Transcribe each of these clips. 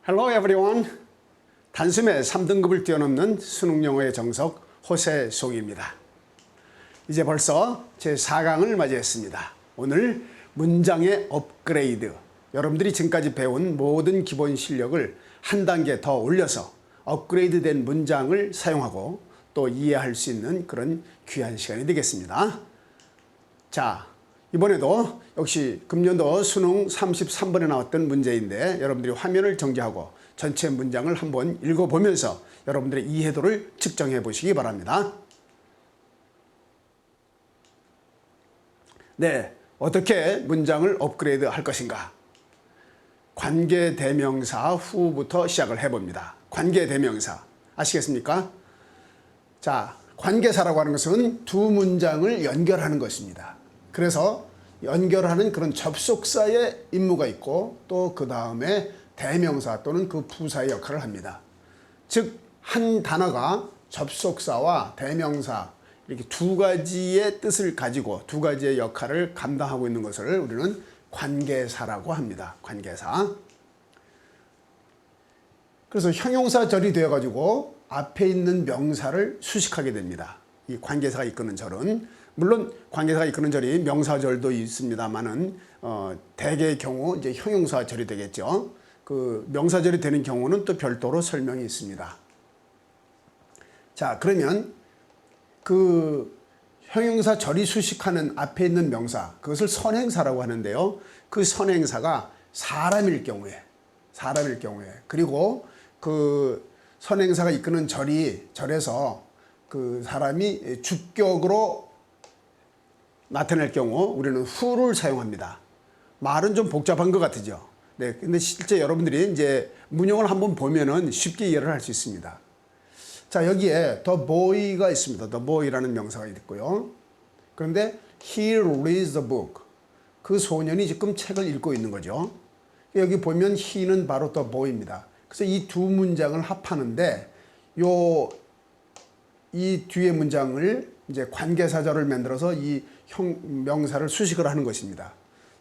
Hello everyone. 단숨에 3등급을 뛰어넘는 수능 영어의 정석 호세 송입니다. 이제 벌써 제4강을 맞이했습니다. 오늘 문장의 업그레이드. 여러분들이 지금까지 배운 모든 기본 실력을 한 단계 더 올려서 업그레이드된 문장을 사용하고 또 이해할 수 있는 그런 귀한 시간이 되겠습니다. 자, 이번에도 역시 금년도 수능 33번에 나왔던 문제인데 여러분들이 화면을 정지하고 전체 문장을 한번 읽어보면서 여러분들의 이해도를 측정해 보시기 바랍니다. 네, 어떻게 문장을 업그레이드 할 것인가? 관계대명사 후부터 시작을 해봅니다. 관계대명사 아시겠습니까? 자, 관계사라고 하는 것은 두 문장을 연결하는 것입니다. 그래서 연결하는 그런 접속사의 임무가 있고 또 그 다음에 대명사 또는 그 부사의 역할을 합니다. 즉, 한 단어가 접속사와 대명사 이렇게 두 가지의 뜻을 가지고 두 가지의 역할을 감당하고 있는 것을 우리는 관계사라고 합니다. 관계사. 그래서 형용사절이 되어가지고 앞에 있는 명사를 수식하게 됩니다. 이 관계사가 이끄는 절은 물론 관계사가 이끄는 절이 명사절도 있습니다만은 대개의 경우 이제 형용사절이 되겠죠. 그 명사절이 되는 경우는 또 별도로 설명이 있습니다. 자, 그러면 그 형용사절이 수식하는 앞에 있는 명사, 그것을 선행사라고 하는데요. 그 선행사가 사람일 경우에 그리고 그 선행사가 이끄는 절에서 그 사람이 주격으로 나타낼 경우 우리는 who를 사용합니다. 말은 좀 복잡한 것 같으죠. 네, 근데 실제 여러분들이 이제 문형을 한번 보면은 쉽게 이해를 할 수 있습니다. 자, 여기에 the boy가 있습니다. the boy라는 명사가 있고요. 그런데 he reads the book. 그 소년이 지금 책을 읽고 있는 거죠. 여기 보면 he는 바로 the boy입니다. 그래서 이 두 문장을 합하는데 이 뒤에 문장을 이제 관계사절을 만들어서 이 명사를 수식을 하는 것입니다.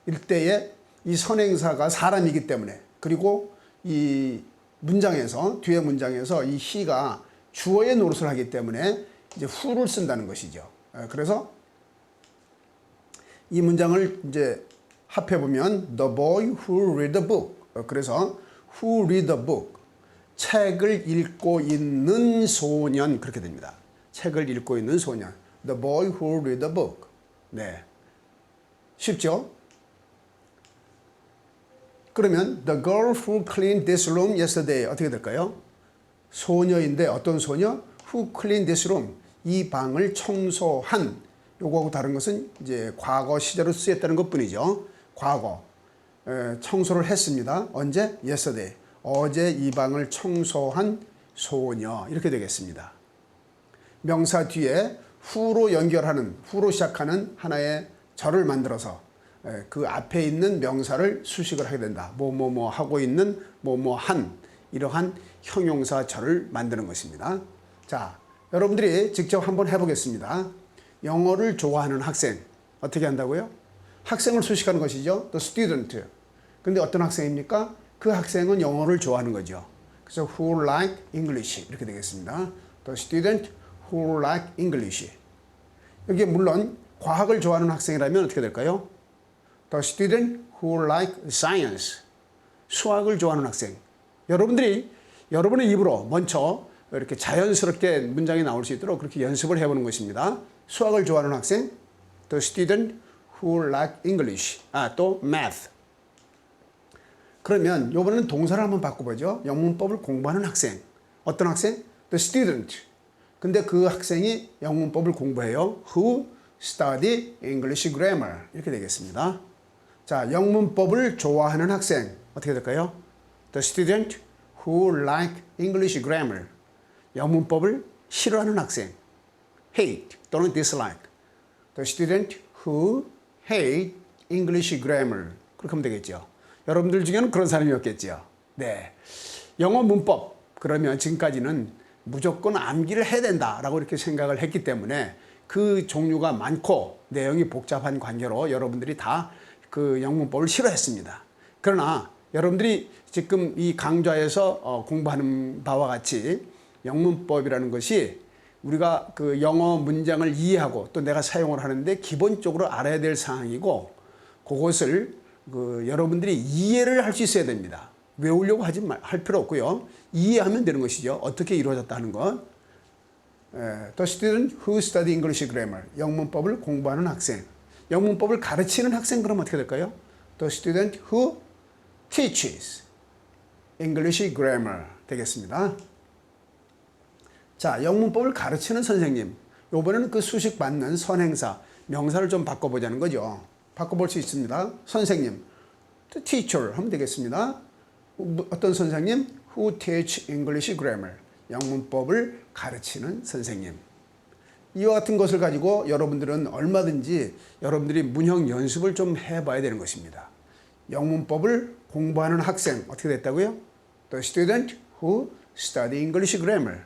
이때에 이 선행사가 사람이기 때문에 그리고 이 문장에서 뒤에 문장에서 이 he가 주어의 노릇을 하기 때문에 이제 who를 쓴다는 것이죠. 그래서 이 문장을 이제 합해 보면 the boy who read the book. 그래서 who read the book. 책을 읽고 있는 소년 그렇게 됩니다. 책을 읽고 있는 소년. The boy who read the book. 네. 쉽죠? 그러면 the girl who cleaned this room yesterday 어떻게 될까요? 소녀인데 어떤 소녀? Who cleaned this room. 이 방을 청소한. 요거하고 다른 것은 이제 과거 시제로 쓰였다는 것뿐이죠. 과거. 청소를 했습니다. 언제? yesterday. 어제 이 방을 청소한 소녀. 이렇게 되겠습니다. 명사 뒤에 who로 연결하는, who로 시작하는 하나의 절을 만들어서 그 앞에 있는 명사를 수식을 하게 된다. 뭐뭐뭐 하고 있는 뭐뭐한 이러한 형용사절을 만드는 것입니다. 자, 여러분들이 직접 한번 해보겠습니다. 영어를 좋아하는 학생 어떻게 한다고요? 학생을 수식하는 것이죠. The student. 근데 어떤 학생입니까? 그 학생은 영어를 좋아하는 거죠. 그래서 who like English 이렇게 되겠습니다. The student who like English. 여기 물론 과학을 좋아하는 학생이라면 어떻게 될까요? The student who like science. 수학을 좋아하는 학생. 여러분들이 여러분의 입으로 먼저 이렇게 자연스럽게 문장이 나올 수 있도록 그렇게 연습을 해보는 것입니다. 수학을 좋아하는 학생. The student who like English. 또 math. 그러면 이번에는 동사를 한번 바꿔보죠. 영문법을 공부하는 학생. 어떤 학생? The student. 근데 그 학생이 영문법을 공부해요. Who study English grammar. 이렇게 되겠습니다. 자, 영문법을 좋아하는 학생. 어떻게 될까요? The student who like English grammar. 영문법을 싫어하는 학생. hate 또는 dislike. The student who hate English grammar. 그렇게 하면 되겠죠. 여러분들 중에는 그런 사람이 없겠죠. 네. 영어 문법. 그러면 지금까지는 무조건 암기를 해야 된다라고 이렇게 생각을 했기 때문에 그 종류가 많고 내용이 복잡한 관계로 여러분들이 다 그 영문법을 싫어했습니다. 그러나 여러분들이 지금 이 강좌에서 공부하는 바와 같이 영문법이라는 것이 우리가 그 영어 문장을 이해하고 또 내가 사용을 하는데 기본적으로 알아야 될 사항이고, 그것을 여러분들이 이해를 할 수 있어야 됩니다. 외우려고 할 필요 없고요. 이해하면 되는 것이죠. 어떻게 이루어졌다 하는 것. The student who study English grammar. 영문법을 공부하는 학생. 영문법을 가르치는 학생, 그럼 어떻게 될까요? The student who teaches English grammar 되겠습니다. 자, 영문법을 가르치는 선생님. 이번에는 그 수식 받는 선행사, 명사를 좀 바꿔보자는 거죠. 바꿔볼 수 있습니다. 선생님, the teacher 하면 되겠습니다. 어떤 선생님? Who teach English grammar. 영문법을 가르치는 선생님. 이와 같은 것을 가지고 여러분들은 얼마든지 여러분들이 문형 연습을 좀 해봐야 되는 것입니다. 영문법을 공부하는 학생, 어떻게 됐다고요? The student who study English grammar.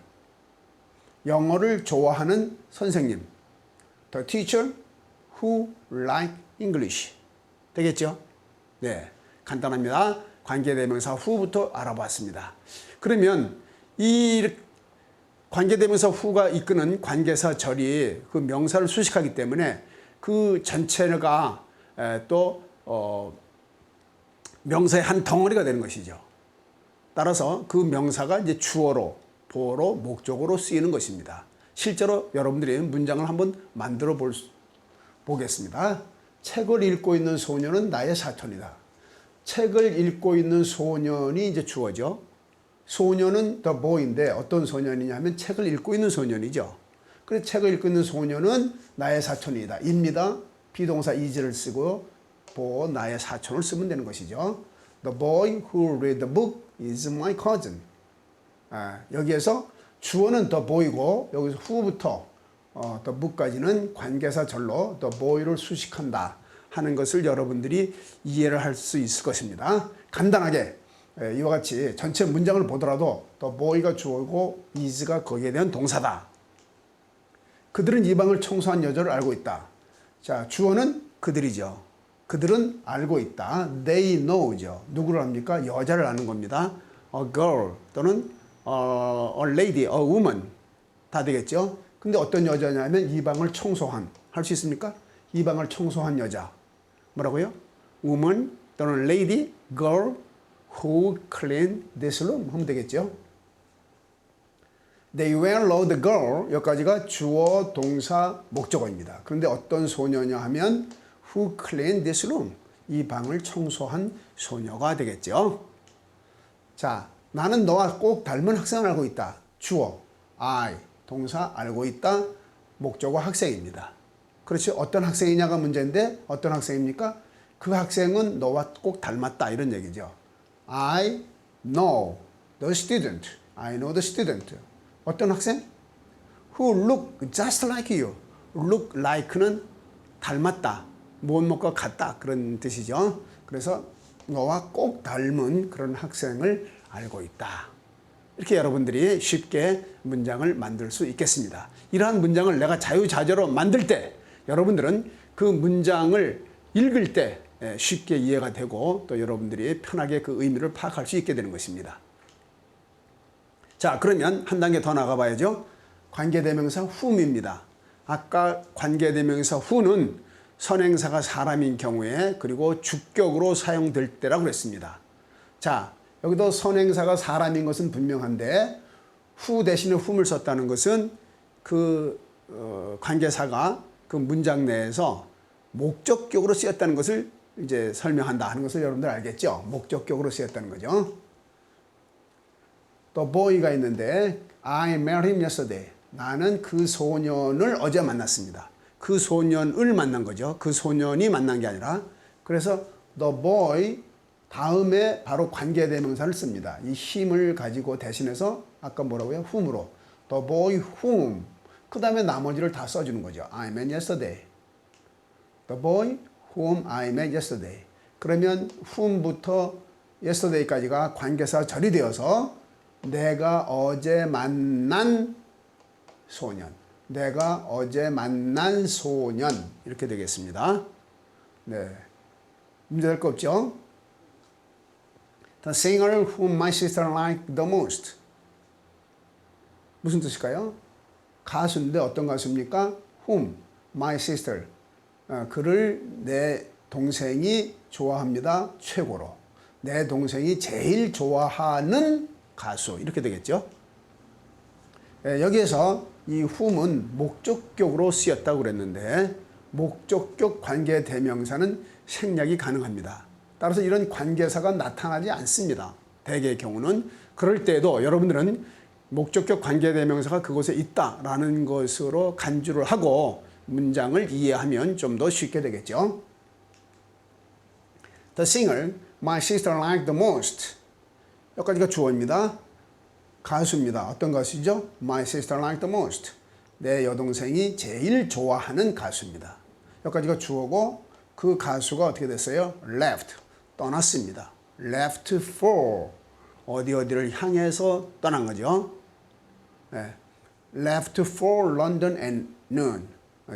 영어를 좋아하는 선생님. The teacher who like English. 되겠죠? 네, 간단합니다. 관계대명사 who부터 알아봤습니다. 그러면 이 관계대명사 who가 이끄는 관계사 절이 그 명사를 수식하기 때문에 그 전체가 또 명사의 한 덩어리가 되는 것이죠. 따라서 그 명사가 이제 주어로, 보어로, 목적으로 쓰이는 것입니다. 실제로 여러분들이 문장을 한번 만들어 보겠습니다. 책을 읽고 있는 소년은 나의 사촌이다. 책을 읽고 있는 소년이 이제 주어죠. 소년은 the boy인데 어떤 소년이냐 하면 책을 읽고 있는 소년이죠. 그래서 책을 읽고 있는 소년은 나의 사촌이다. 입니다. 비동사 is를 쓰고 나의 사촌을 쓰면 되는 것이죠. The boy who read the book is my cousin. 여기에서 주어는 the boy고 여기서 who부터 the book까지는 관계사 절로 the boy를 수식한다 하는 것을 여러분들이 이해를 할 수 있을 것입니다. 간단하게 이와 같이 전체 문장을 보더라도 the boy가 주어고 is가 거기에 대한 동사다. 그들은 이 방을 청소한 여자를 알고 있다. 자, 주어는 그들이죠. 그들은 알고 있다. They know죠. 누구를 압니까? 여자를 아는 겁니다. A girl 또는 a lady, a woman 다 되겠죠. 근데 어떤 여자냐면 이 방을 청소한, 할 수 있습니까? 이 방을 청소한 여자. 뭐라고요? woman 또는 lady, girl who cleaned this room 하면 되겠죠. They well know the girl. 여기까지가 주어, 동사, 목적어입니다. 그런데 어떤 소녀냐 하면 who cleaned this room. 이 방을 청소한 소녀가 되겠죠. 자, 나는 너와 꼭 닮은 학생을 알고 있다. 주어, I, 동사 알고 있다. 목적어 학생입니다. 그렇지, 어떤 학생이냐가 문제인데 어떤 학생입니까? 그 학생은 너와 꼭 닮았다 이런 얘기죠. I know the student. I know the student. 어떤 학생? Who look just like you. Look like는 닮았다. 무엇과 같다 그런 뜻이죠. 그래서 너와 꼭 닮은 그런 학생을 알고 있다. 이렇게 여러분들이 쉽게 문장을 만들 수 있겠습니다. 이러한 문장을 내가 자유자재로 만들 때 여러분들은 그 문장을 읽을 때 쉽게 이해가 되고 또 여러분들이 편하게 그 의미를 파악할 수 있게 되는 것입니다. 자, 그러면 한 단계 더 나가봐야죠. 관계대명사 whom입니다. 아까 관계대명사 who는 선행사가 사람인 경우에 그리고 주격으로 사용될 때라고 그랬습니다. 자, 여기도 선행사가 사람인 것은 분명한데 who 대신에 whom을 썼다는 것은 그 관계사가 그 문장 내에서 목적격으로 쓰였다는 것을 이제 설명한다 하는 것을 여러분들 알겠죠? 목적격으로 쓰였다는 거죠. 또 boy가 있는데 I met him yesterday. 나는 그 소년을 어제 만났습니다. 그 소년을 만난 거죠. 그 소년이 만난 게 아니라. 그래서 the boy 다음에 바로 관계대명사를 씁니다. 이 힘을 가지고 대신해서 아까 뭐라고요? whom으로. The boy whom. 그 다음에 나머지를 다 써주는 거죠. I met yesterday. The boy whom I met yesterday. 그러면 whom부터 yesterday까지가 관계사 절이 되어서 내가 어제 만난 소년. 내가 어제 만난 소년. 이렇게 되겠습니다. 네. 문제될 거 없죠? The singer whom my sister liked the most. 무슨 뜻일까요? 가수인데 어떤 가수입니까? Whom my sister. 그를 내 동생이 좋아합니다. 최고로. 내 동생이 제일 좋아하는 가수. 이렇게 되겠죠. 여기에서 이 whom은 목적격으로 쓰였다고 그랬는데 목적격 관계대명사는 생략이 가능합니다. 따라서 이런 관계사가 나타나지 않습니다. 대개의 경우는. 그럴 때에도 여러분들은 목적격 관계대명사가 그곳에 있다라는 것으로 간주를 하고 문장을 이해하면 좀 더 쉽게 되겠죠. The singer my sister liked the most. 여기까지가 주어입니다. 가수입니다. 어떤 가수죠? My sister liked the most. 내 여동생이 제일 좋아하는 가수입니다. 여기까지가 주어고 그 가수가 어떻게 됐어요? Left. 떠났습니다. Left for. 어디를 향해서 떠난 거죠. 네. Left for London at noon.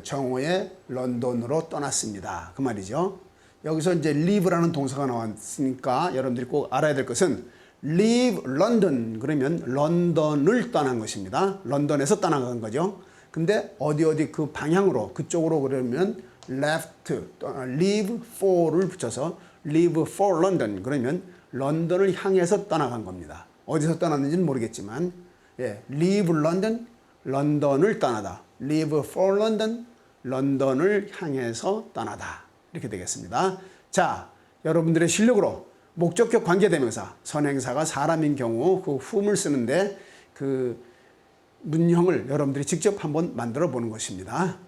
정오에 런던으로 떠났습니다. 그 말이죠. 여기서 이제 leave라는 동사가 나왔으니까 여러분들이 꼭 알아야 될 것은 leave London 그러면 런던을 떠난 것입니다. 런던에서 떠나간 거죠. 근데 어디 그 방향으로 그쪽으로 그러면 left, leave for를 붙여서 leave for London 그러면 런던을 향해서 떠나간 겁니다. 어디서 떠났는지는 모르겠지만 leave London, 런던을 떠나다. leave for London, 런던을 향해서 떠나다. 이렇게 되겠습니다. 자, 여러분들의 실력으로 목적격 관계대명사, 선행사가 사람인 경우 그 whom을 쓰는데 그 문형을 여러분들이 직접 한번 만들어 보는 것입니다.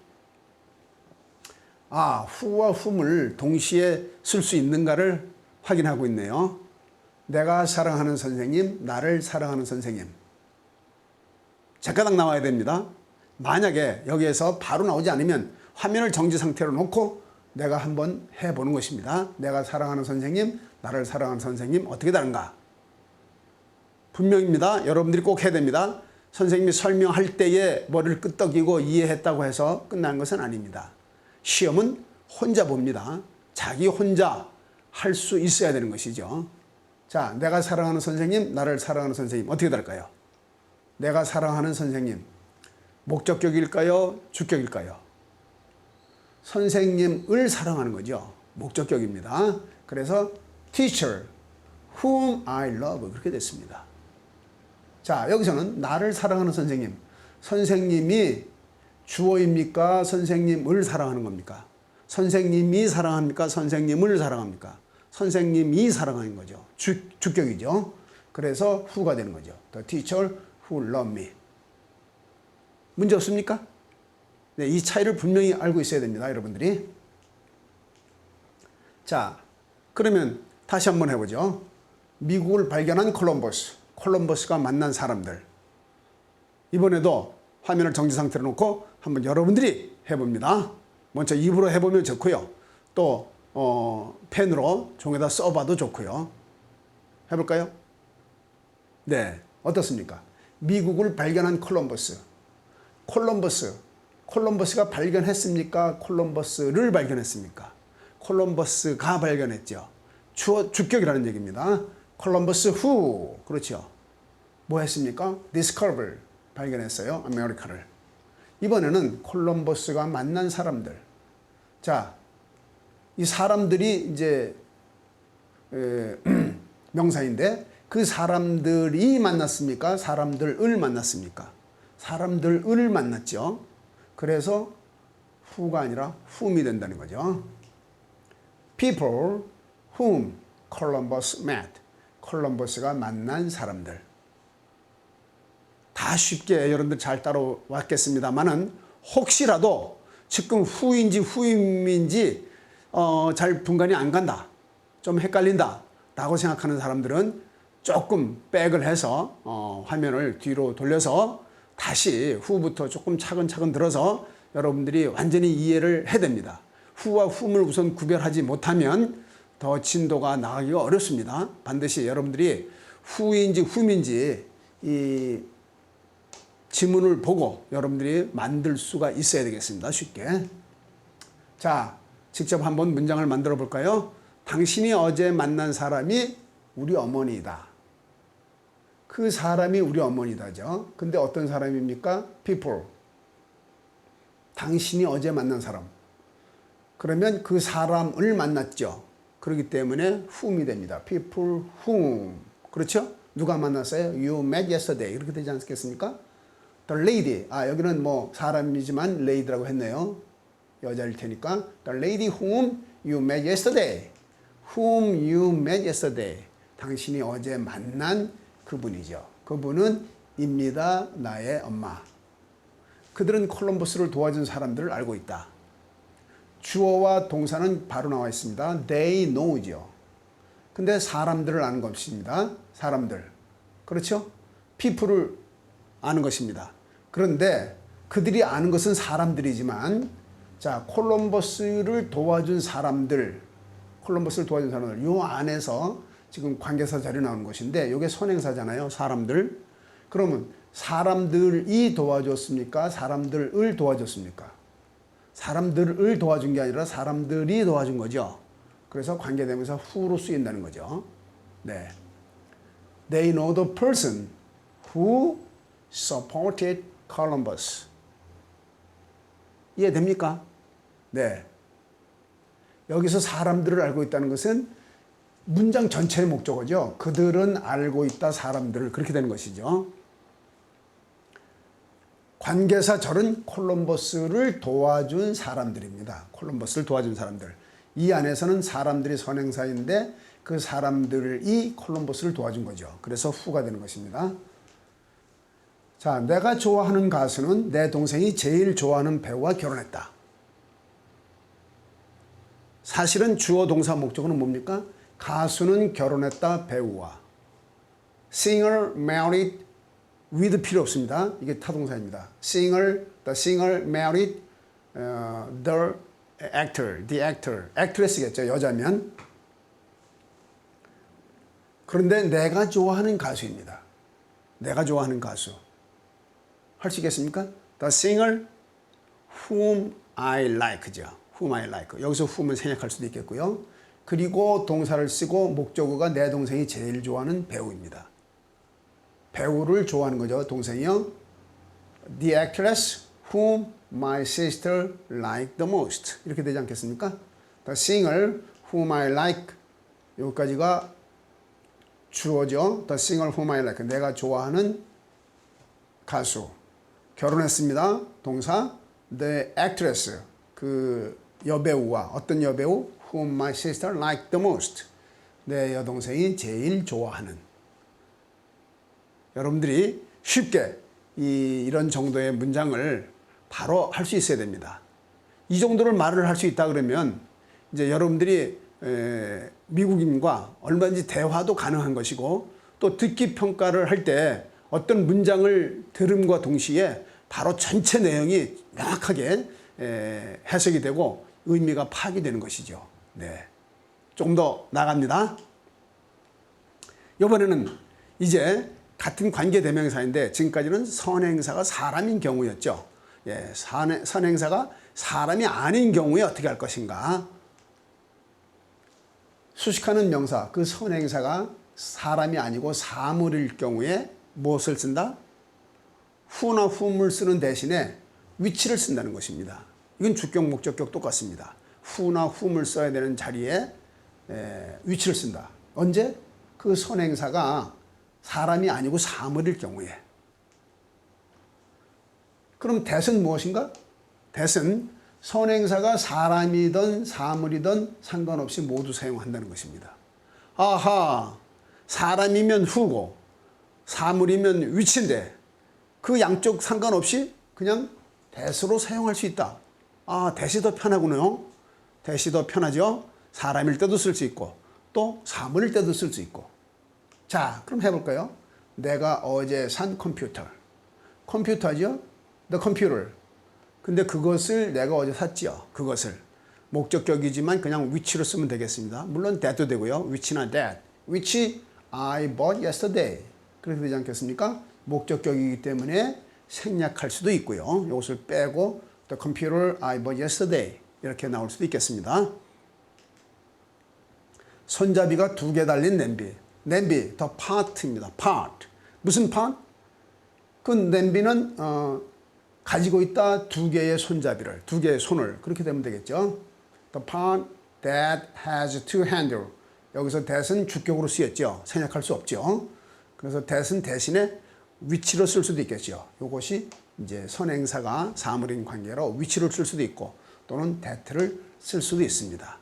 who와 whom을 동시에 쓸 수 있는가를 확인하고 있네요. 내가 사랑하는 선생님, 나를 사랑하는 선생님. 작가당 나와야 됩니다. 만약에 여기에서 바로 나오지 않으면 화면을 정지 상태로 놓고 내가 한번 해보는 것입니다. 내가 사랑하는 선생님, 나를 사랑하는 선생님 어떻게 다른가? 분명입니다. 여러분들이 꼭 해야 됩니다. 선생님이 설명할 때에 머리를 끄덕이고 이해했다고 해서 끝난 것은 아닙니다. 시험은 혼자 봅니다. 자기 혼자 할 수 있어야 되는 것이죠. 자, 내가 사랑하는 선생님, 나를 사랑하는 선생님 어떻게 다를까요? 내가 사랑하는 선생님 목적격일까요? 주격일까요? 선생님을 사랑하는 거죠. 목적격입니다. 그래서 teacher whom I love 그렇게 됐습니다. 자, 여기서는 나를 사랑하는 선생님. 선생님이 주어입니까? 선생님을 사랑하는 겁니까? 선생님이 사랑합니까? 선생님을 사랑합니까? 선생님이 사랑하는 거죠. 주격이죠. 그래서 who가 되는 거죠. The teacher who loved me. 문제 없습니까? 네, 이 차이를 분명히 알고 있어야 됩니다. 여러분들이. 자, 그러면 다시 한번 해보죠. 미국을 발견한 콜럼버스가 만난 사람들. 이번에도 화면을 정지 상태로 놓고 한번 여러분들이 해봅니다. 먼저 입으로 해보면 좋고요. 또 펜으로 종에다 써봐도 좋고요. 해볼까요? 네, 어떻습니까? 미국을 발견한 콜럼버스가 발견했습니까? 콜럼버스를 발견했습니까? 콜럼버스가 발견했죠. 주격이라는 얘기입니다. 콜럼버스 who, 그렇죠. 뭐 했습니까? discover, 발견했어요. 아메리카를. 이번에는 콜럼버스가 만난 사람들. 자, 이 사람들이 이제 명사인데 그 사람들이 만났습니까? 사람들을 만났습니까? 사람들을 만났죠. 그래서 who가 아니라 whom이 된다는 거죠. People whom Columbus met. 콜럼버스가 만난 사람들. 다 쉽게 여러분들 잘 따라왔겠습니다만은 혹시라도 지금 who인지 whom인지 잘 분간이 안 간다. 좀 헷갈린다. 라고 생각하는 사람들은 조금 백을 해서 화면을 뒤로 돌려서 다시 who부터 조금 차근차근 들어서 여러분들이 완전히 이해를 해야 됩니다. who와 whom을 우선 구별하지 못하면 더 진도가 나가기가 어렵습니다. 반드시 여러분들이 who인지 whom인지 이 지문을 보고 여러분들이 만들 수가 있어야 되겠습니다. 쉽게. 자, 직접 한번 문장을 만들어 볼까요? 당신이 어제 만난 사람이 우리 어머니다. 그 사람이 우리 어머니다죠. 근데 어떤 사람입니까? people. 당신이 어제 만난 사람. 그러면 그 사람을 만났죠. 그렇기 때문에 whom이 됩니다. people whom. 그렇죠? 누가 만났어요? You met yesterday. 이렇게 되지 않겠습니까? The lady. 여기는 뭐 사람이지만 lady라고 했네요. 여자일 테니까. The lady whom you met yesterday. Whom you met yesterday. 당신이 어제 만난 그분이죠. 그분은 입니다. 나의 엄마. 그들은 콜럼버스를 도와준 사람들을 알고 있다. 주어와 동사는 바로 나와 있습니다. They know죠. 근데 사람들을 아는 것입니다. 사람들. 그렇죠? people을 아는 것입니다. 그런데 그들이 아는 것은 사람들이지만 자, 콜럼버스를 도와준 사람들, 요 안에서 지금 관계사 자리 나오는 것인데 이게 선행사잖아요. 사람들. 그러면 사람들이 도와줬습니까? 사람들을 도와줬습니까? 사람들을 도와준 게 아니라 사람들이 도와준 거죠. 그래서 관계대명사 who로 쓰인다는 거죠. 네. They know the person who supported Columbus. 이해됩니까? 네. 여기서 사람들을 알고 있다는 것은 문장 전체의 목적어죠. 그들은 알고 있다 사람들을 그렇게 되는 것이죠. 관계사 절은 콜럼버스를 도와준 사람들입니다. 콜럼버스를 도와준 사람들. 이 안에서는 사람들이 선행사인데 그 사람들이 콜럼버스를 도와준 거죠. 그래서 who가 되는 것입니다. 자, 내가 좋아하는 가수는 내 동생이 제일 좋아하는 배우와 결혼했다. 사실은 주어 동사 목적어는 뭡니까? 가수는 결혼했다 배우와. Singer married with 필요 없습니다. 이게 타동사입니다. the singer married the actor. actress겠죠. 여자면. 그런데 내가 좋아하는 가수입니다. 내가 좋아하는 가수. 할 수 있겠습니까? The singer whom I like죠. whom I like. 여기서 whom을 생략할 수도 있겠고요. 그리고 동사를 쓰고 목적어가 내 동생이 제일 좋아하는 배우입니다. 배우를 좋아하는 거죠. 동생이요. The actress whom my sister liked the most. 이렇게 되지 않겠습니까? The singer whom I like. 여기까지가 주어죠. The singer whom I like. 내가 좋아하는 가수. 결혼했습니다. 동사. The actress. 그 여배우와 어떤 여배우? Whom my sister liked the most. 내 여동생이 제일 좋아하는. 여러분들이 쉽게 이런 정도의 문장을 바로 할 수 있어야 됩니다. 이 정도를 말을 할 수 있다 그러면 이제 여러분들이 미국인과 얼마든지 대화도 가능한 것이고 또 듣기 평가를 할 때 어떤 문장을 들음과 동시에 바로 전체 내용이 명확하게 해석이 되고 의미가 파악이 되는 것이죠. 네. 조금 더 나갑니다. 이번에는 이제 같은 관계대명사인데 지금까지는 선행사가 사람인 경우였죠. 예, 선행사가 사람이 아닌 경우에 어떻게 할 것인가. 수식하는 명사, 그 선행사가 사람이 아니고 사물일 경우에 무엇을 쓴다? who나 whom을 쓰는 대신에 위치를 쓴다는 것입니다. 이건 주격, 목적격 똑같습니다. who나 whom을 써야 되는 자리에 위치를 쓴다. 언제? 그 선행사가 사람이 아니고 사물일 경우에. 그럼 that은 무엇인가? that은 선행사가 사람이든 사물이든 상관없이 모두 사용한다는 것입니다. 아하, 사람이면 who고 사물이면 위치인데 그 양쪽 상관없이 그냥 that으로 사용할 수 있다. 아, that이 더 편하군요. that이 더 편하죠. 사람일 때도 쓸 수 있고 또 사물일 때도 쓸 수 있고. 자, 그럼 해볼까요? 내가 어제 산 컴퓨터. 컴퓨터죠? The computer. 근데 그것을 내가 어제 샀죠. 그것을. 목적격이지만 그냥 which로 쓰면 되겠습니다. 물론 that도 되고요. which나 that. which I bought yesterday. 그렇게 되지 않겠습니까? 목적격이기 때문에 생략할 수도 있고요. 이것을 빼고 the computer I bought yesterday. 이렇게 나올 수도 있겠습니다. 손잡이가 2개 달린 냄비. 냄비, the part입니다. part. 무슨 part? 그 냄비는 가지고 있다 두 개의 손잡이를, 두 개의 손을. 그렇게 되면 되겠죠. The part that has two handles. 여기서 that은 주격으로 쓰였죠. 생략할 수 없죠. 그래서 that은 대신에 위치로 쓸 수도 있겠죠. 이것이 이제 선행사가 사물인 관계로 위치를 쓸 수도 있고 또는 that를 쓸 수도 있습니다.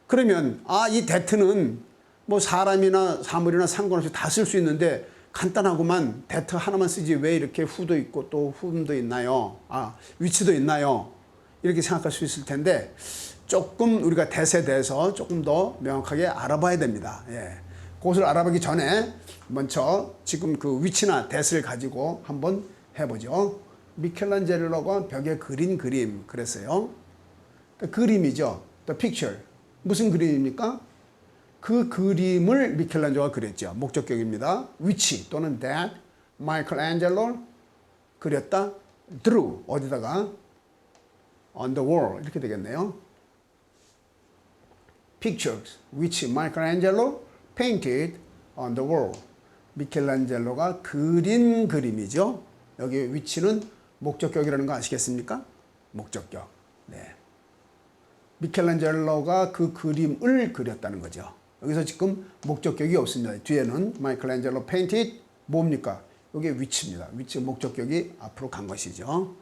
그러면 이 that는 뭐 사람이나 사물이나 상관없이 다 쓸 수 있는데 간단하구만. that 하나만 쓰지 왜 이렇게 who도 있고 또 whom도 있나요? 위치도 있나요? 이렇게 생각할 수 있을 텐데 조금 우리가 that에 대해서 조금 더 명확하게 알아봐야 됩니다. 예. 그것을 알아보기 전에 먼저 지금 그 위치나 that을 가지고 한번 해보죠. 미켈란젤로가 벽에 그린 그림 그랬어요. 그림이죠. The picture. 무슨 그림입니까? 그 그림을 미켈란젤로가 그렸죠. 목적격입니다. 위치 또는 that 마이클란젤로 그렸다. drew 어디다가 on the wall 이렇게 되겠네요. pictures which Michelangelo painted on the wall. 미켈란젤로가 그린 그림이죠. 여기 위치는 목적격이라는 거 아시겠습니까? 목적격. 네. 미켈란젤로가 그 그림을 그렸다는 거죠. 여기서 지금 목적격이 없습니다. 뒤에는 마이클란젤로 painted 뭡니까? 이게 위치입니다. 위치 목적격이 앞으로 간 것이죠.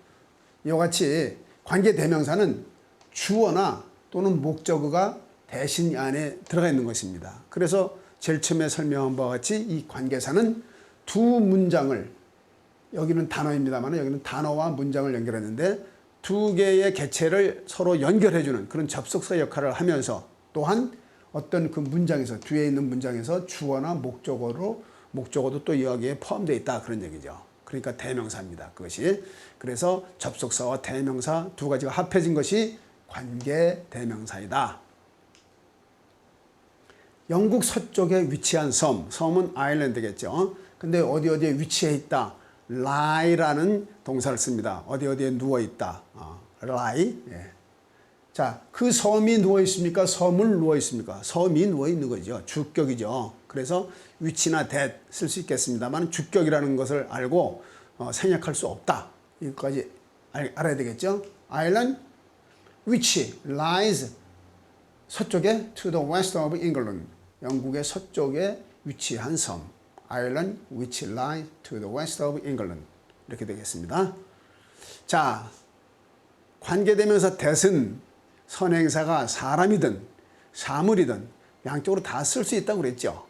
이와 같이 관계 대명사는 주어나 또는 목적어가 대신 안에 들어가 있는 것입니다. 그래서 제일 처음에 설명한 바와 같이 이 관계사는 두 문장을, 여기는 단어입니다만 여기는 단어와 문장을 연결했는데 두 개의 개체를 서로 연결해주는 그런 접속사 역할을 하면서 또한 어떤 그 문장에서 뒤에 있는 문장에서 주어나 목적어도 또 여기에 포함되어 있다 그런 얘기죠. 그러니까 대명사입니다. 그것이. 그래서 접속사와 대명사 두 가지가 합해진 것이 관계 대명사이다. 영국 서쪽에 위치한 섬은 아일랜드겠죠. 근데 어디에 위치해 있다. lie라는 동사를 씁니다. 어디에 누워 있다. lie. 예. 자, 그 섬이 누워 있습니까? 섬을 누워 있습니까? 섬이 누워 있는 거죠. 주격이죠. 그래서 위치나 that 쓸 수 있겠습니다만 주격이라는 것을 알고 생략할 수 없다. 이것까지 알아야 되겠죠. Island which lies 서쪽에 to the west of England. 영국의 서쪽에 위치한 섬. Island which lies to the west of England. 이렇게 되겠습니다. 자, 관계대명사 that은 선행사가 사람이든 사물이든 양쪽으로 다 쓸 수 있다고 그랬죠.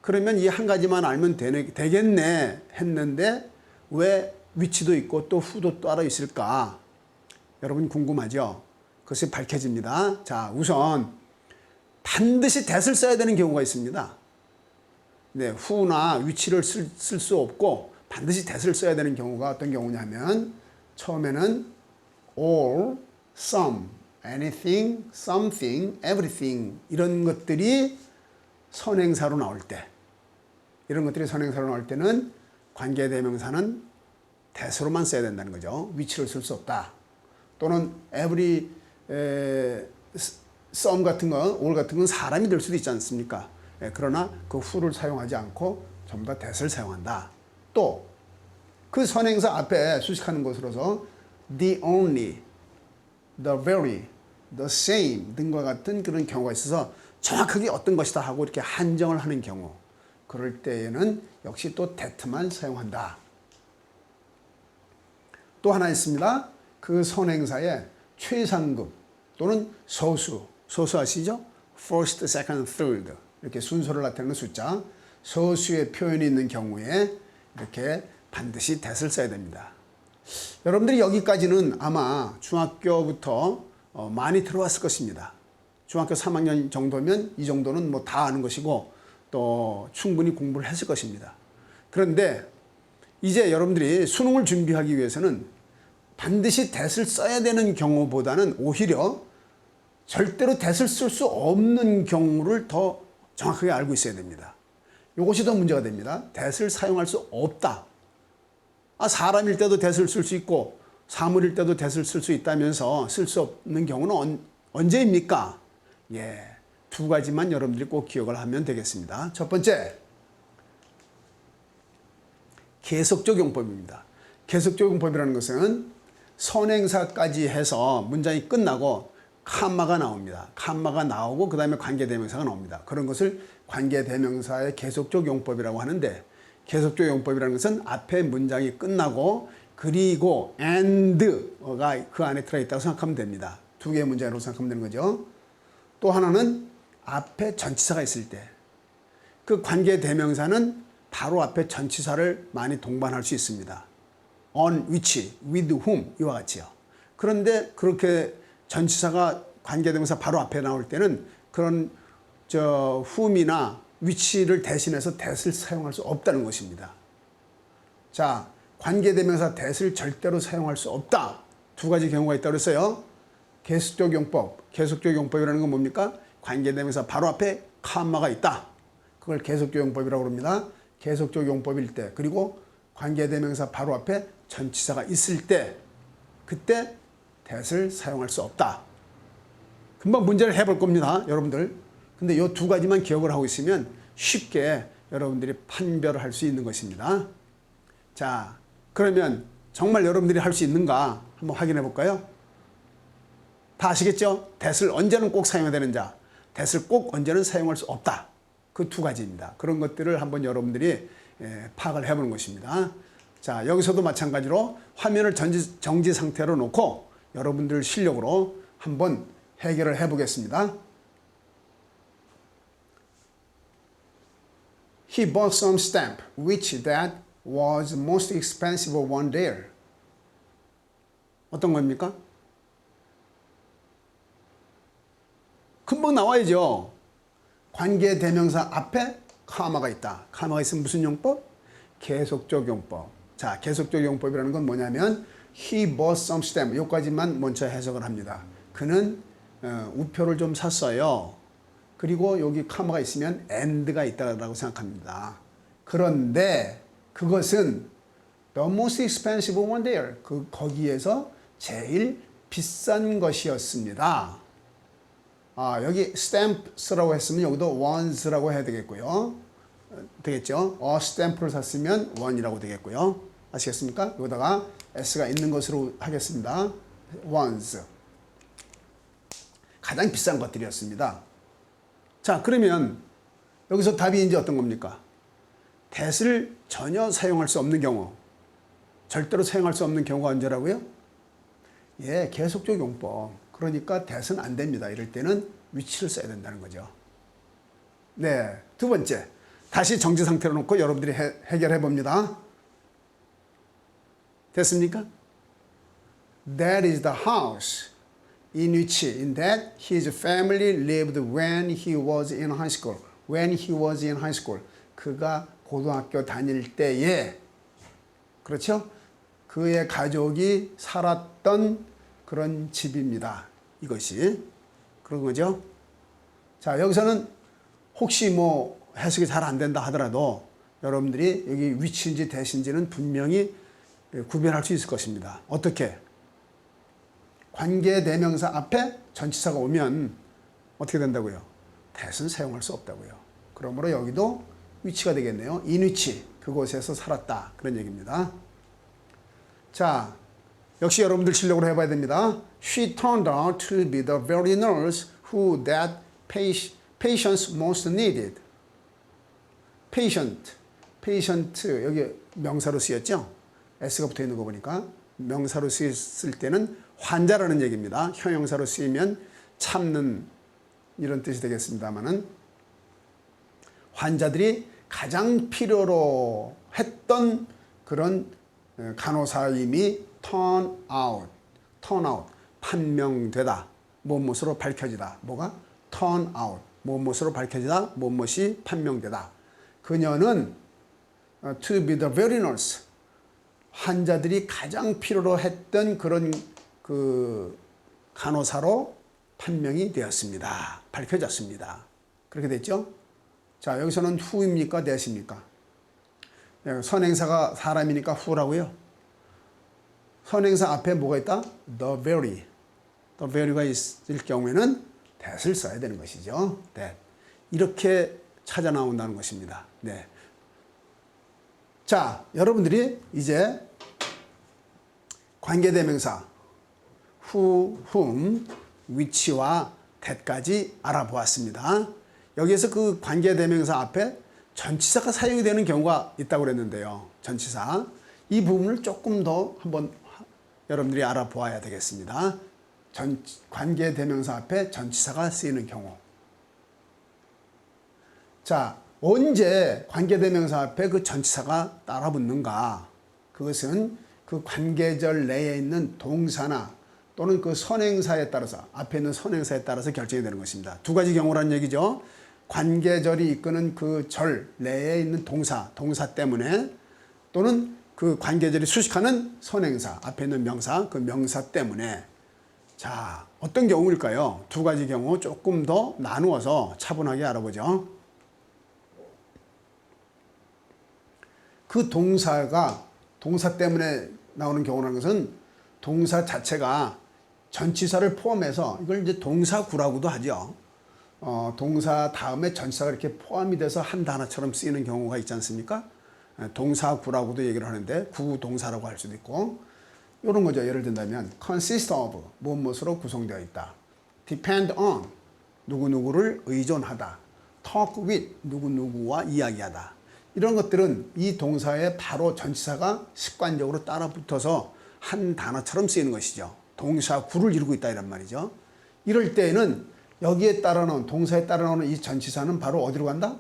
그러면 이 한 가지만 알면 되겠네 했는데 왜 위치도 있고 또 who도 따로 있을까? 여러분 궁금하죠? 그것이 밝혀집니다. 자, 우선 반드시 that을 써야 되는 경우가 있습니다. 네, who나 위치를 쓸 수 없고 반드시 that을 써야 되는 경우가 어떤 경우냐면 처음에는 all, some, anything, something, everything 이런 것들이 선행사로 나올 때 는 관계대명사는 that으로만 써야 된다는 거죠. 위치를 쓸 수 없다. 또는 every, some 같은 건, all 같은 건 사람이 될 수도 있지 않습니까? 그러나 그 who를 사용하지 않고 전부 다 that을 사용한다. 또 그 선행사 앞에 수식하는 것으로서 the only, the very, the same 등과 같은 그런 경우가 있어서 정확하게 어떤 것이다 하고 이렇게 한정을 하는 경우, 그럴 때에는 역시 또 that만 사용한다. 또 하나 있습니다. 그 선행사의 최상급 또는 소수 아시죠? first, second, third 이렇게 순서를 나타내는 숫자, 소수의 표현이 있는 경우에 이렇게 반드시 that을 써야 됩니다. 여러분들이 여기까지는 아마 중학교부터 많이 들어왔을 것입니다. 중학교 3학년 정도면 이 정도는 뭐 다 아는 것이고 또 충분히 공부를 했을 것입니다. 그런데 이제 여러분들이 수능을 준비하기 위해서는 반드시 that을 써야 되는 경우보다는 오히려 절대로 that을 쓸 수 없는 경우를 더 정확하게 알고 있어야 됩니다. 이것이 더 문제가 됩니다. that을 사용할 수 없다. 사람일 때도 that을 쓸 수 있고 사물일 때도 that을 쓸 수 있다면서 쓸 수 없는 경우는 언제입니까? 예, 두 가지만 여러분들이 꼭 기억을 하면 되겠습니다. 첫 번째, 계속적 용법입니다. 계속적 용법이라는 것은 선행사까지 해서 문장이 끝나고 컴마가 나옵니다. 컴마가 나오고 그 다음에 관계대명사가 나옵니다. 그런 것을 관계대명사의 계속적 용법이라고 하는데, 계속적 용법이라는 것은 앞에 문장이 끝나고 그리고 and가 그 안에 들어있다고 생각하면 됩니다. 두 개의 문장으로 생각하면 되는 거죠. 또 하나는 앞에 전치사가 있을 때 그 관계대명사는 바로 앞에 전치사를 많이 동반할 수 있습니다. on which, with whom 이와 같이요. 그런데 그렇게 전치사가 관계대명사 바로 앞에 나올 때는 그런 whom이나 which를 대신해서 that을 사용할 수 없다는 것입니다. 자, 관계대명사 that을 절대로 사용할 수 없다. 두 가지 경우가 있다고 그랬어요. 계속적 용법, 계속적 용법이라는 건 뭡니까? 관계대명사 바로 앞에 컴마가 있다. 그걸 계속적 용법이라고 합니다. 계속적 용법일 때, 그리고 관계대명사 바로 앞에 전치사가 있을 때, 그때 that을 사용할 수 없다. 금방 문제를 해볼 겁니다, 여러분들. 근데 이 두 가지만 기억을 하고 있으면 쉽게 여러분들이 판별을 할 수 있는 것입니다. 자, 그러면 정말 여러분들이 할 수 있는가 한번 확인해 볼까요? 다 아시겠죠? that을 언제는 꼭 사용해야 되는 자, that을 꼭 언제는 사용할 수 없다. 그 두 가지입니다. 그런 것들을 한번 여러분들이 파악을 해보는 것입니다. 자, 여기서도 마찬가지로 화면을 정지 상태로 놓고 여러분들 실력으로 한번 해결을 해보겠습니다. He bought some stamp, which that was most expensive one there. 어떤 겁니까? 금방 나와야죠. 관계대명사 앞에 컴마가 있다. 컴마가 있으면 무슨 용법? 계속적 용법. 자, 계속적 용법이라는 건 뭐냐면 he bought some stamp. 여기까지만 먼저 해석을 합니다. 그는 우표를 좀 샀어요. 그리고 여기 컴마가 있으면 and가 있다고 생각합니다. 그런데 그것은 the most expensive one there. 거기에서 제일 비싼 것이었습니다. 여기 stamps라고 했으면 여기도 ones라고 해야 되겠고요. 되겠죠? stamp를 샀으면 one이라고 되겠고요. 아시겠습니까? 여기다가 s가 있는 것으로 하겠습니다. ones. 가장 비싼 것들이었습니다. 자, 그러면 여기서 답이 이제 어떤 겁니까? that을 전혀 사용할 수 없는 경우, 절대로 사용할 수 없는 경우가 언제라고요? 예, 계속적 용법. 그러니까 that은 안 됩니다. 이럴 때는 which를 써야 된다는 거죠. 네, 두 번째. 다시 정지 상태로 놓고 여러분들이 해결해 봅니다. 됐습니까? That is the house in that his family lived when he was in high school. When he was in high school. 그가 고등학교 다닐 때에, 그렇죠? 그의 가족이 살았던 그런 집입니다. 이것이. 그런 거죠. 자, 여기서는 혹시 뭐 해석이 잘 안 된다 하더라도 여러분들이 여기 which인지 that인지는 분명히 구별할 수 있을 것입니다. 어떻게? 관계대명사 앞에 전치사가 오면 어떻게 된다고요? that은 사용할 수 없다고요. 그러므로 여기도 which가 되겠네요. in which, 그곳에서 살았다. 그런 얘기입니다. 자, 역시 여러분들 실력으로 해봐야 됩니다. She turned out to be the very nurse who that patients most needed. patient 여기 명사로 쓰였죠? s가 붙어 있는 거 보니까 명사로 쓰였을 때는 환자라는 얘기입니다. 형용사로 쓰이면 참는 이런 뜻이 되겠습니다만은 환자들이 가장 필요로 했던 그런 간호사임이 turn out, 판명되다, 무엇으로 밝혀지다. 뭐가? turn out, 무엇으로 밝혀지다, 무엇이 판명되다. 그녀는 to be the very nurse, 환자들이 가장 필요로 했던 그런 그 간호사로 판명이 되었습니다. 밝혀졌습니다. 그렇게 됐죠? 자, 여기서는 who입니까? that입니까? 선행사가 사람이니까 who라고요. 선행사 앞에 뭐가 있다? the very가 있을 경우에는 that을 써야 되는 것이죠. that. 이렇게 찾아 나온다는 것입니다. 네. 자, 여러분들이 이제 관계대명사 who, whom, which와 that까지 알아보았습니다. 여기에서 그 관계대명사 앞에 전치사가 사용이 되는 경우가 있다고 그랬는데요. 전치사. 이 부분을 조금 더 한번 여러분들이 알아보아야 되겠습니다. 관계대명사 앞에 전치사가 쓰이는 경우. 자, 언제 관계대명사 앞에 그 전치사가 따라붙는가? 그것은 그 관계절 내에 있는 동사나 또는 그 선행사에 따라서, 앞에 있는 선행사에 따라서 결정이 되는 것입니다. 두 가지 경우라는 얘기죠. 관계절이 이끄는 그 절 내에 있는 동사 때문에, 또는 그 관계절이 수식하는 선행사, 앞에 있는 명사, 그 명사 때문에. 자, 어떤 경우일까요? 두 가지 경우 조금 더 나누어서 차분하게 알아보죠. 그 동사 때문에 나오는 경우라는 것은 동사 자체가 전치사를 포함해서, 이걸 이제 동사구라고도 하죠. 동사 다음에 전치사가 이렇게 포함이 돼서 한 단어처럼 쓰이는 경우가 있지 않습니까? 동사구라고도 얘기를 하는데 구동사라고 할 수도 있고, 이런 거죠. 예를 든다면 consist of, 무엇으로 구성되어 있다. depend on, 누구누구를 의존하다. talk with, 누구누구와 이야기하다. 이런 것들은 이 동사에 바로 전치사가 습관적으로 따라 붙어서 한 단어처럼 쓰이는 것이죠. 동사구를 이루고 있다 이란 말이죠. 이럴 때에는 여기에 따라 나온, 동사에 따라 나오는 이 전치사는 바로 어디로 간다?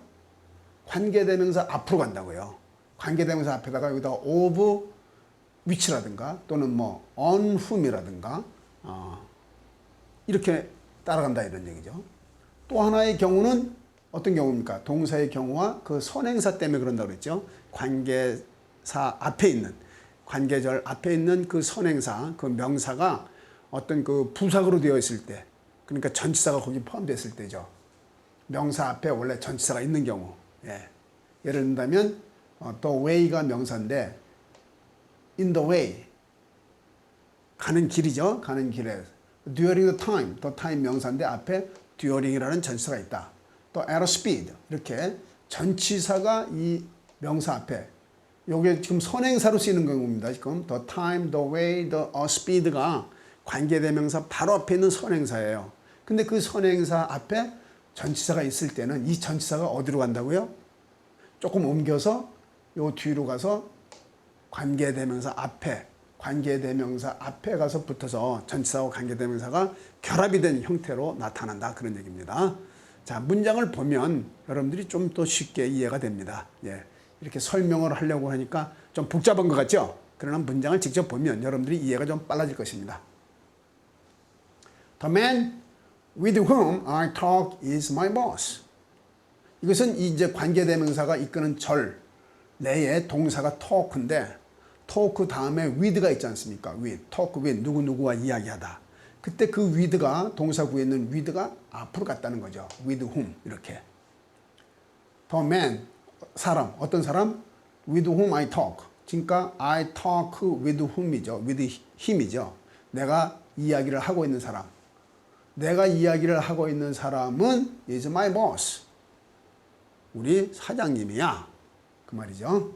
관계대명사 앞으로 간다고요. 관계대명사 앞에다가 여기다가 of which라든가 또는 뭐 on whom이라든가 이렇게 따라간다 이런 얘기죠. 또 하나의 경우는 어떤 경우입니까? 동사의 경우와 그 선행사 때문에 그런다고 그랬죠. 관계사 앞에 있는, 관계절 앞에 있는 그 선행사, 그 명사가 어떤 그 부사구로 되어 있을 때, 그러니까 전치사가 거기 포함됐을 때죠. 명사 앞에 원래 전치사가 있는 경우. 예. 예를 든다면 the way가 명사인데 in the way, 가는 길이죠. 가는 길에. during the time 명사인데 앞에 during이라는 전치사가 있다. 또 at a speed, 이렇게 전치사가 이 명사 앞에, 요게 지금 선행사로 쓰이는 경우입니다. 지금 the time, the way, the speed가 관계대명사 바로 앞에 있는 선행사예요. 근데 그 선행사 앞에 전치사가 있을 때는 이 전치사가 어디로 간다고요? 조금 옮겨서 요 뒤로 가서 관계대명사 앞에 가서 붙어서 전치사와 관계대명사가 결합이 된 형태로 나타난다, 그런 얘기입니다. 자, 문장을 보면 여러분들이 좀 더 쉽게 이해가 됩니다. 예, 이렇게 설명을 하려고 하니까 좀 복잡한 것 같죠? 그러나 문장을 직접 보면 여러분들이 이해가 좀 빨라질 것입니다. The man with whom I talk is my boss. 이것은 이제 관계대명사가 이끄는 절 내에 동사가 talk인데, talk 다음에 with가 있지 않습니까? with, talk with, 누구누구와 이야기하다. 그때 그 with가, 동사구에 있는 with가 앞으로 갔다는 거죠. with whom, 이렇게. The man, 사람, 어떤 사람? with whom I talk. 그러니까 I talk with whom이죠. with him이죠. 내가 이야기를 하고 있는 사람. 내가 이야기를 하고 있는 사람은 is my boss. 우리 사장님이야. 그 말이죠.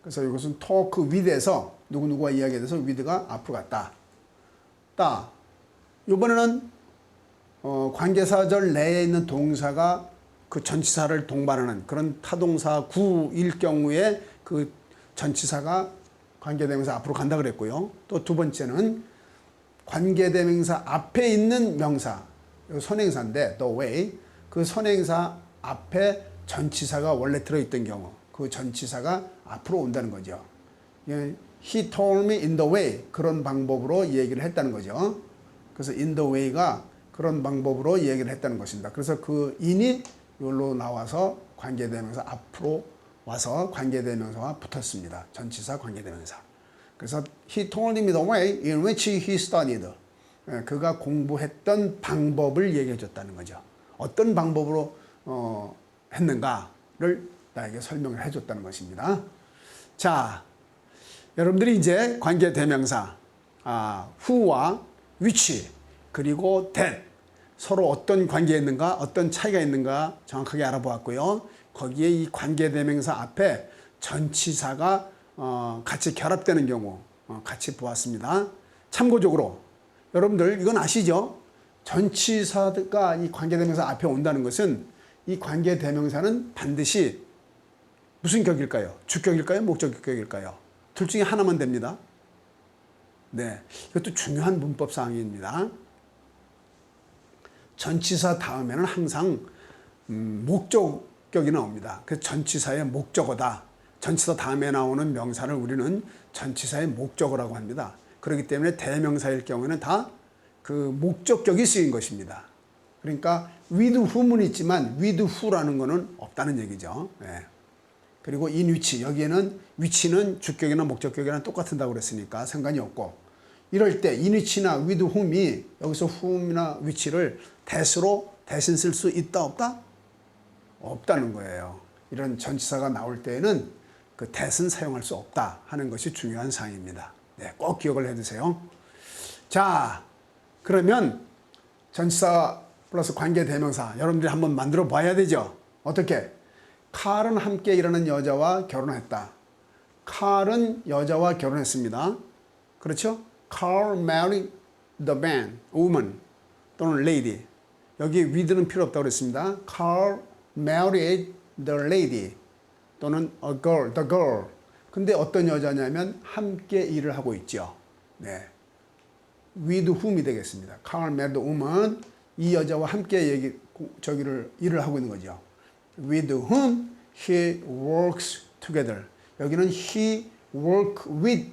그래서 이것은 talk with에서 누구누구와 이야기에 대해서 with가 앞으로 갔다. 이번에는 관계사절 내에 있는 동사가 그 전치사를 동반하는 그런 타동사 구일 경우에 그 전치사가 관계대명사 앞으로 간다 그랬고요. 또 두 번째는 관계대명사 앞에 있는 명사, 선행사인데 the way, 그 선행사 앞에 전치사가 원래 들어있던 경우, 그 전치사가 앞으로 온다는 거죠. He told me in the way, 그런 방법으로 얘기를 했다는 거죠. 그래서 in the way가 그런 방법으로 얘기를 했다는 것입니다. 그래서 그 in이 여기로 나와서 관계대명사 앞으로 와서 관계대명사와 붙었습니다. 전치사 관계대명사. 그래서 he told me the way in which he studied. 그가 공부했던 방법을 얘기해 줬다는 거죠. 어떤 방법으로 했는가를 나에게 설명을 해줬다는 것입니다. 자, 여러분들이 이제 관계대명사 who와 which, 그리고 that. 서로 어떤 관계에 있는가, 어떤 차이가 있는가 정확하게 알아보았고요. 거기에 이 관계대명사 앞에 전치사가 같이 결합되는 경우 같이 보았습니다. 참고적으로 여러분들 이건 아시죠? 전치사가 이 관계대명사 앞에 온다는 것은 이 관계대명사는 반드시 무슨 격일까요? 주격일까요? 목적격일까요? 둘 중에 하나만 됩니다. 네, 이것도 중요한 문법 사항입니다. 전치사 다음에는 항상 목적격이 나옵니다. 그래서 전치사의 목적어다. 전치사 다음에 나오는 명사를 우리는 전치사의 목적어라고 합니다. 그렇기 때문에 대명사일 경우에는 다 그 목적격이 쓰인 것입니다. 그러니까 with whom은 있지만 with who라는 것은 없다는 얘기죠. 네. 그리고 in which, 여기에는 which는 주격이나 목적격이랑 똑같다고 그랬으니까 상관이 없고, 이럴 때 in which나 with whom이 여기서 whom이나 which를 that으로 대신 쓸 수 있다 없다? 없다는 거예요. 이런 전치사가 나올 때에는 그 that은 사용할 수 없다 하는 것이 중요한 사항입니다. 네, 꼭 기억을 해두세요. 자, 그러면 전치사 플러스 관계대명사 여러분들이 한번 만들어 봐야 되죠. 어떻게? 칼은 함께 일하는 여자와 결혼했다. 칼은 여자와 결혼했습니다. 그렇죠? Carl married the man, woman 또는 lady. 여기 with는 필요 없다고 그랬습니다. Carl married the lady 또는 a girl, the girl. 근데 어떤 여자냐면 함께 일을 하고 있죠. 네. with whom이 되겠습니다. Carl married the woman. 이 여자와 함께 일을 하고 있는 거죠. with whom he works together. 여기는 he work with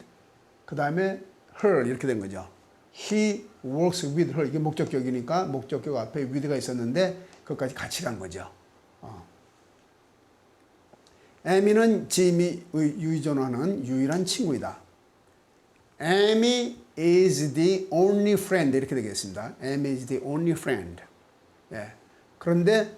그 다음에 her 이렇게 된 거죠. he works with her. 이게 목적격이니까 목적격 앞에 with가 있었는데 그것까지 같이 간 거죠. 에미는 짐이 의존하는 유일한 친구이다. Amy is the only friend 이렇게 되겠습니다. Amy is the only friend. 예. 그런데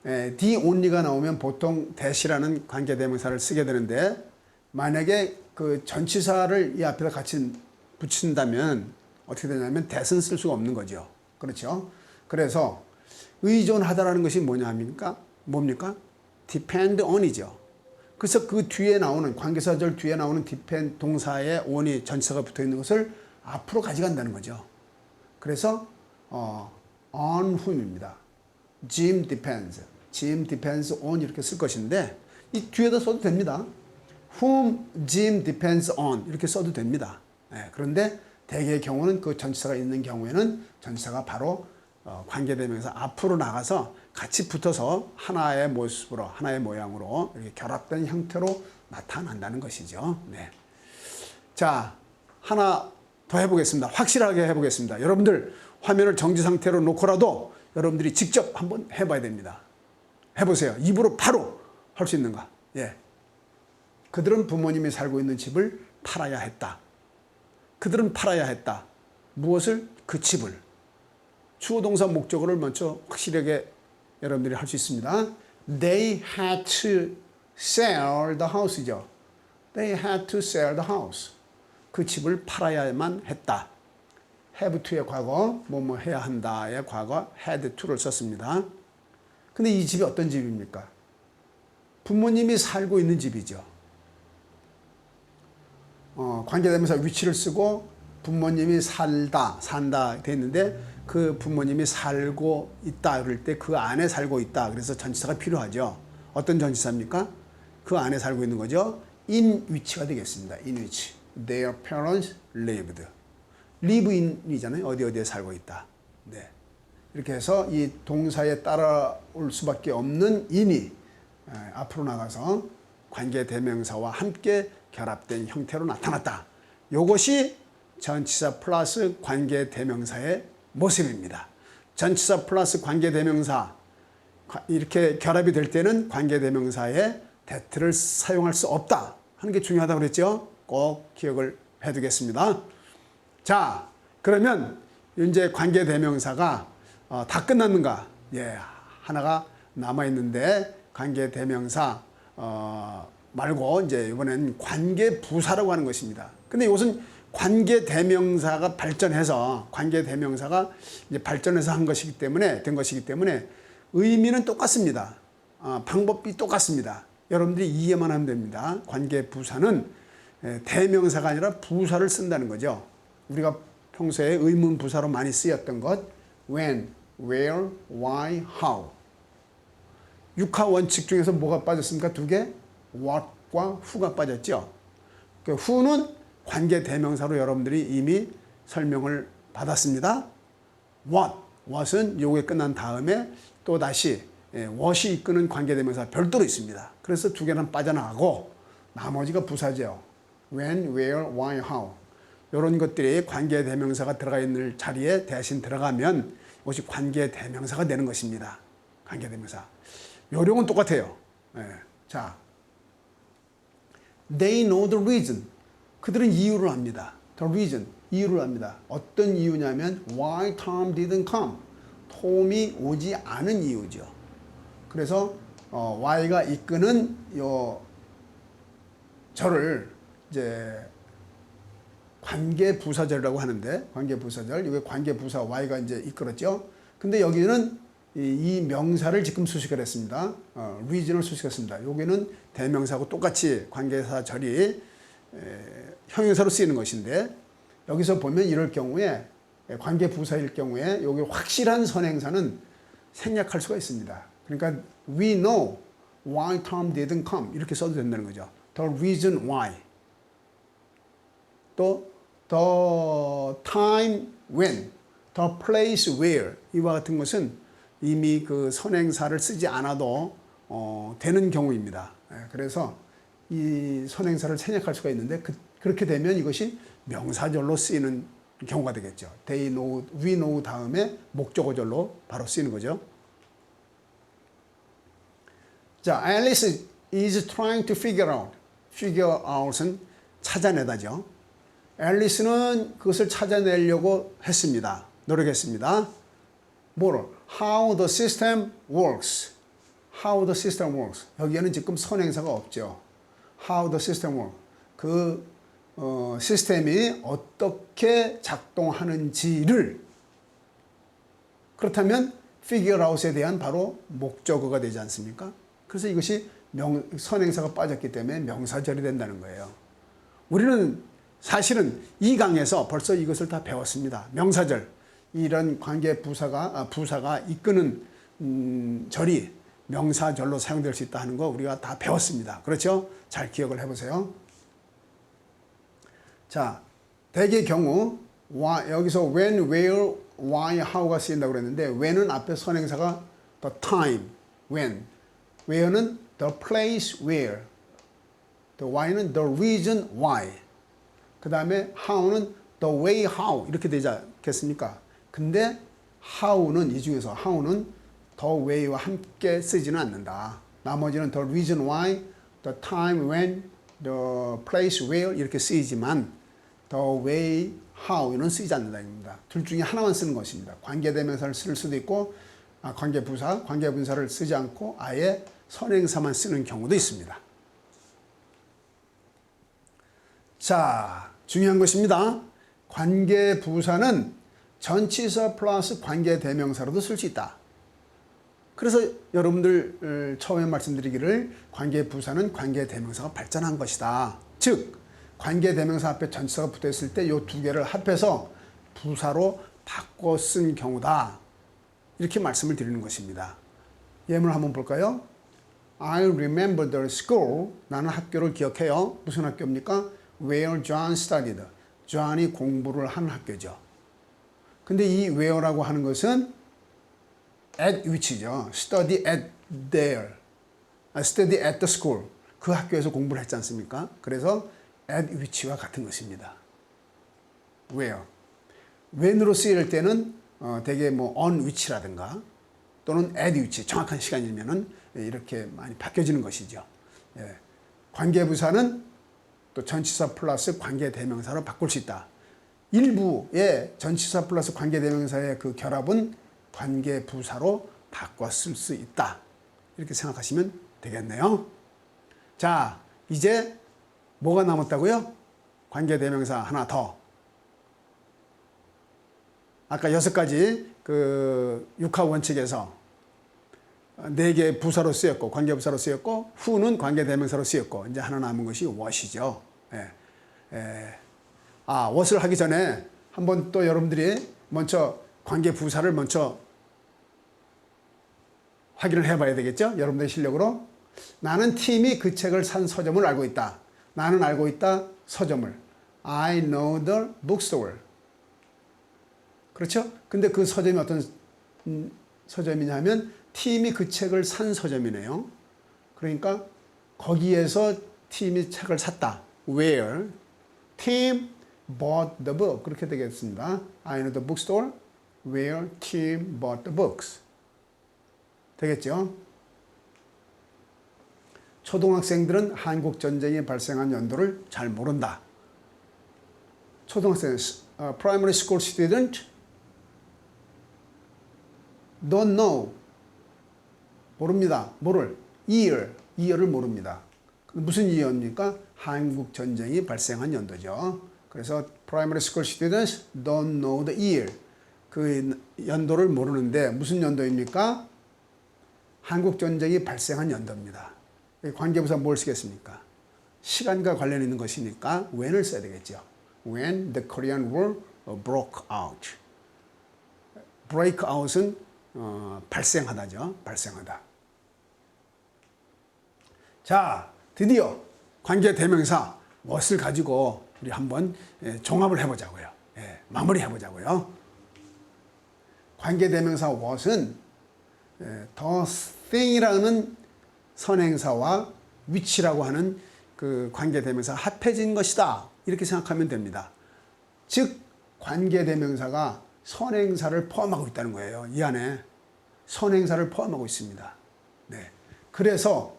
the only가 나오면 보통 that이라는 관계대명사를 쓰게 되는데 만약에 그 전치사를 이 앞에다 같이 붙인다면 어떻게 되냐면 that은 쓸 수가 없는 거죠. 그렇죠? 그래서 의존하다라는 것이 뭡니까? depend on이죠. 그래서 그 뒤에 나오는 관계사절 뒤에 나오는 depend 동사에 on이 전치사가 붙어 있는 것을 앞으로 가져간다는 거죠. 그래서 on whom입니다. Jim depends on 이렇게 쓸 것인데 이 뒤에다 써도 됩니다. Whom Jim depends on 이렇게 써도 됩니다. 네, 그런데 대개의 경우는 그 전치사가 있는 경우에는 전치사가 바로 관계대명사 앞으로 나가서 같이 붙어서 하나의 모습으로 하나의 모양으로 이렇게 결합된 형태로 나타난다는 것이죠. 네. 자, 하나 더 해보겠습니다. 확실하게 해보겠습니다. 여러분들 화면을 정지 상태로 놓고라도 여러분들이 직접 한번 해봐야 됩니다. 해보세요. 입으로 바로 할 수 있는가? 예. 그들은 부모님이 살고 있는 집을 팔아야 했다. 그들은 팔아야 했다. 무엇을? 그 집을. 주어 동사 목적어를 먼저 확실하게 여러분들이 할 수 있습니다. They had to sell the house이죠. They had to sell the house. 그 집을 팔아야만 했다. have to의 과거, 뭐뭐 해야 한다의 과거 had to를 썼습니다. 근데 이 집이 어떤 집입니까? 부모님이 살고 있는 집이죠. 관계대명사 위치를 쓰고 부모님이 산다 돼 있는데 그 부모님이 살고 있다 그럴 때 그 안에 살고 있다. 그래서 전치사가 필요하죠. 어떤 전치사입니까? 그 안에 살고 있는 거죠. in which가 되겠습니다. in which their parents lived. live in이잖아요. 어디에 살고 있다. 네. 이렇게 해서 이 동사에 따라올 수밖에 없는 in이 앞으로 나가서 관계대명사와 함께 결합된 형태로 나타났다. 이것이 전치사 플러스 관계대명사의 모습입니다. 전치사 플러스 관계대명사 이렇게 결합이 될 때는 관계대명사의 that를 사용할 수 없다 하는 게 중요하다고 그랬죠. 꼭 기억을 해두겠습니다. 자, 그러면 이제 관계대명사가 다 끝났는가? 예, 하나가 남아있는데 관계대명사 말고 이제 이번엔 관계부사라고 하는 것입니다. 근데 이것은 관계 대명사가 발전해서 이제 발전해서 된 것이기 때문에 의미는 똑같습니다. 방법이 똑같습니다. 여러분들이 이해만 하면 됩니다. 관계 부사는 대명사가 아니라 부사를 쓴다는 거죠. 우리가 평소에 의문 부사로 많이 쓰였던 것 when, where, why, how. 육하 원칙 중에서 뭐가 빠졌습니까? 두 개? what과 who가 빠졌죠. 그 who는 관계 대명사로 여러분들이 이미 설명을 받았습니다. what은 요게 끝난 다음에 또 다시 what이 이끄는 관계 대명사 별도로 있습니다. 그래서 두 개는 빠져나가고 나머지가 부사죠. when, where, why, how. 이런 것들이 관계 대명사가 들어가 있는 자리에 대신 들어가면 이것이 관계 대명사가 되는 것입니다. 관계 대명사. 요령은 똑같아요. 자, they know the reason. 그들은 이유를 압니다. The reason, 이유를 압니다. 어떤 이유냐면 why Tom didn't come. 톰이 오지 않은 이유죠. 그래서 why가 이끄는 저를 이제 관계 부사절이라고 하는데 관계 부사절, 이게 관계 부사 y가 이제 이끌었죠. 근데 여기는 이 명사를 지금 수식을 했습니다. reason을 수식했습니다. 여기는 대명사하고 똑같이 관계사절이 형용사로 쓰이는 것인데 여기서 보면 이럴 경우에 관계 부사일 경우에 여기 확실한 선행사는 생략할 수가 있습니다. 그러니까 we know why Tom didn't come 이렇게 써도 된다는 거죠. The reason why. 또 the time when, the place where 이와 같은 것은 이미 그 선행사를 쓰지 않아도 되는 경우입니다. 그래서 이 선행사를 생략할 수가 있는데 그렇게 되면 이것이 명사절로 쓰이는 경우가 되겠죠. They know, we know 다음에 목적어절로 바로 쓰이는 거죠. 자, Alice is trying to figure out. figure out은 찾아내다죠. 앨리스는 그것을 찾아내려고 했습니다. 노력했습니다. 뭐를? How the system works. How the system works. 여기에는 지금 선행사가 없죠. How the system works. 그 시스템이 어떻게 작동하는지를 그렇다면 figure out에 대한 바로 목적어가 되지 않습니까? 그래서 이것이 선행사가 빠졌기 때문에 명사절이 된다는 거예요. 우리는 사실은 이 강에서 벌써 이것을 다 배웠습니다. 명사절, 이런 관계 부사가 이끄는 절이 명사절로 사용될 수 있다 하는 거 우리가 다 배웠습니다. 그렇죠? 잘 기억을 해보세요. 자, 대개의 경우 여기서 when, where, why, how가 쓰인다고 그랬는데 when은 앞에 선행사가 the time, when, where는 the place where, the why는 the reason why, 그 다음에 how는 the way how 이렇게 되지 않겠습니까? 근데 how는 이 중에서 how는 the way와 함께 쓰지는 않는다. 나머지는 the reason why, the time when, the place where 이렇게 쓰이지만 the way how는 쓰이지 않는다입니다. 둘 중에 하나만 쓰는 것입니다. 관계대명사를 쓸 수도 있고 관계부사, 관계분사를 쓰지 않고 아예 선행사만 쓰는 경우도 있습니다. 자, 중요한 것입니다. 관계부사는 전치사 플러스 관계대명사로도 쓸 수 있다. 그래서 여러분들 처음에 말씀드리기를 관계부사는 관계대명사가 발전한 것이다. 즉 관계대명사 앞에 전치사가 붙어있을 때 이 두 개를 합해서 부사로 바꿔 쓴 경우다. 이렇게 말씀을 드리는 것입니다. 예문을 한번 볼까요? I remember the school. 나는 학교를 기억해요. 무슨 학교입니까? Where John studied. John이 공부를 한 학교죠. 근데 이 where라고 하는 것은 at which죠. Study at there. Study at the school. 그 학교에서 공부를 했지 않습니까? 그래서 at which와 같은 것입니다. where. when으로 쓰일 때는 되게 on which라든가 또는 at which 정확한 시간이면은 이렇게 많이 바뀌어지는 것이죠. 예. 관계부사는 또 전치사 플러스 관계대명사로 바꿀 수 있다. 일부의 전치사 플러스 관계대명사의 그 결합은 관계부사로 바꿔 쓸 수 있다. 이렇게 생각하시면 되겠네요. 자, 이제 뭐가 남았다고요? 관계대명사 하나 더. 아까 6가지 그 육하 원칙에서 4개 부사로 쓰였고 관계부사로 쓰였고 who는 관계대명사로 쓰였고 이제 하나 남은 것이 what이죠. what을 하기 전에 한번 또 여러분들이 먼저 관계부사를 먼저 확인을 해봐야 되겠죠. 여러분들의 실력으로. 나는 팀이 그 책을 산 서점을 알고 있다. 나는 알고 있다. 서점을. I know the bookstore. 그렇죠? 근데 그 서점이 어떤 서점이냐 하면 팀이 그 책을 산 서점이네요. 그러니까 거기에서 팀이 책을 샀다. Where? Tim bought the book. 그렇게 되겠습니다. I know the bookstore where Tim bought the books. 되겠죠? 초등학생들은 한국전쟁이 발생한 연도를 잘 모른다. 초등학생, primary school student don't know. 모릅니다. 뭐를? year를 모릅니다. 무슨 year입니까? 한국전쟁이 발생한 연도죠. 그래서 primary school students don't know the year. 그 연도를 모르는데 무슨 연도입니까? 한국전쟁이 발생한 연도입니다. 관계부사 뭘 쓰겠습니까? 시간과 관련 있는 것이니까 when을 써야 되겠죠. When the Korean War broke out. break out은 발생하다죠. 발생하다. 자, 드디어 관계대명사 what을 가지고 우리 한번 종합을 해보자고요. 마무리해보자고요. 관계대명사 what은 the thing이라는 선행사와 which라고 하는 그 관계대명사 합해진 것이다. 이렇게 생각하면 됩니다. 즉 관계대명사가 선행사를 포함하고 있다는 거예요. 이 안에 선행사를 포함하고 있습니다. 네. 그래서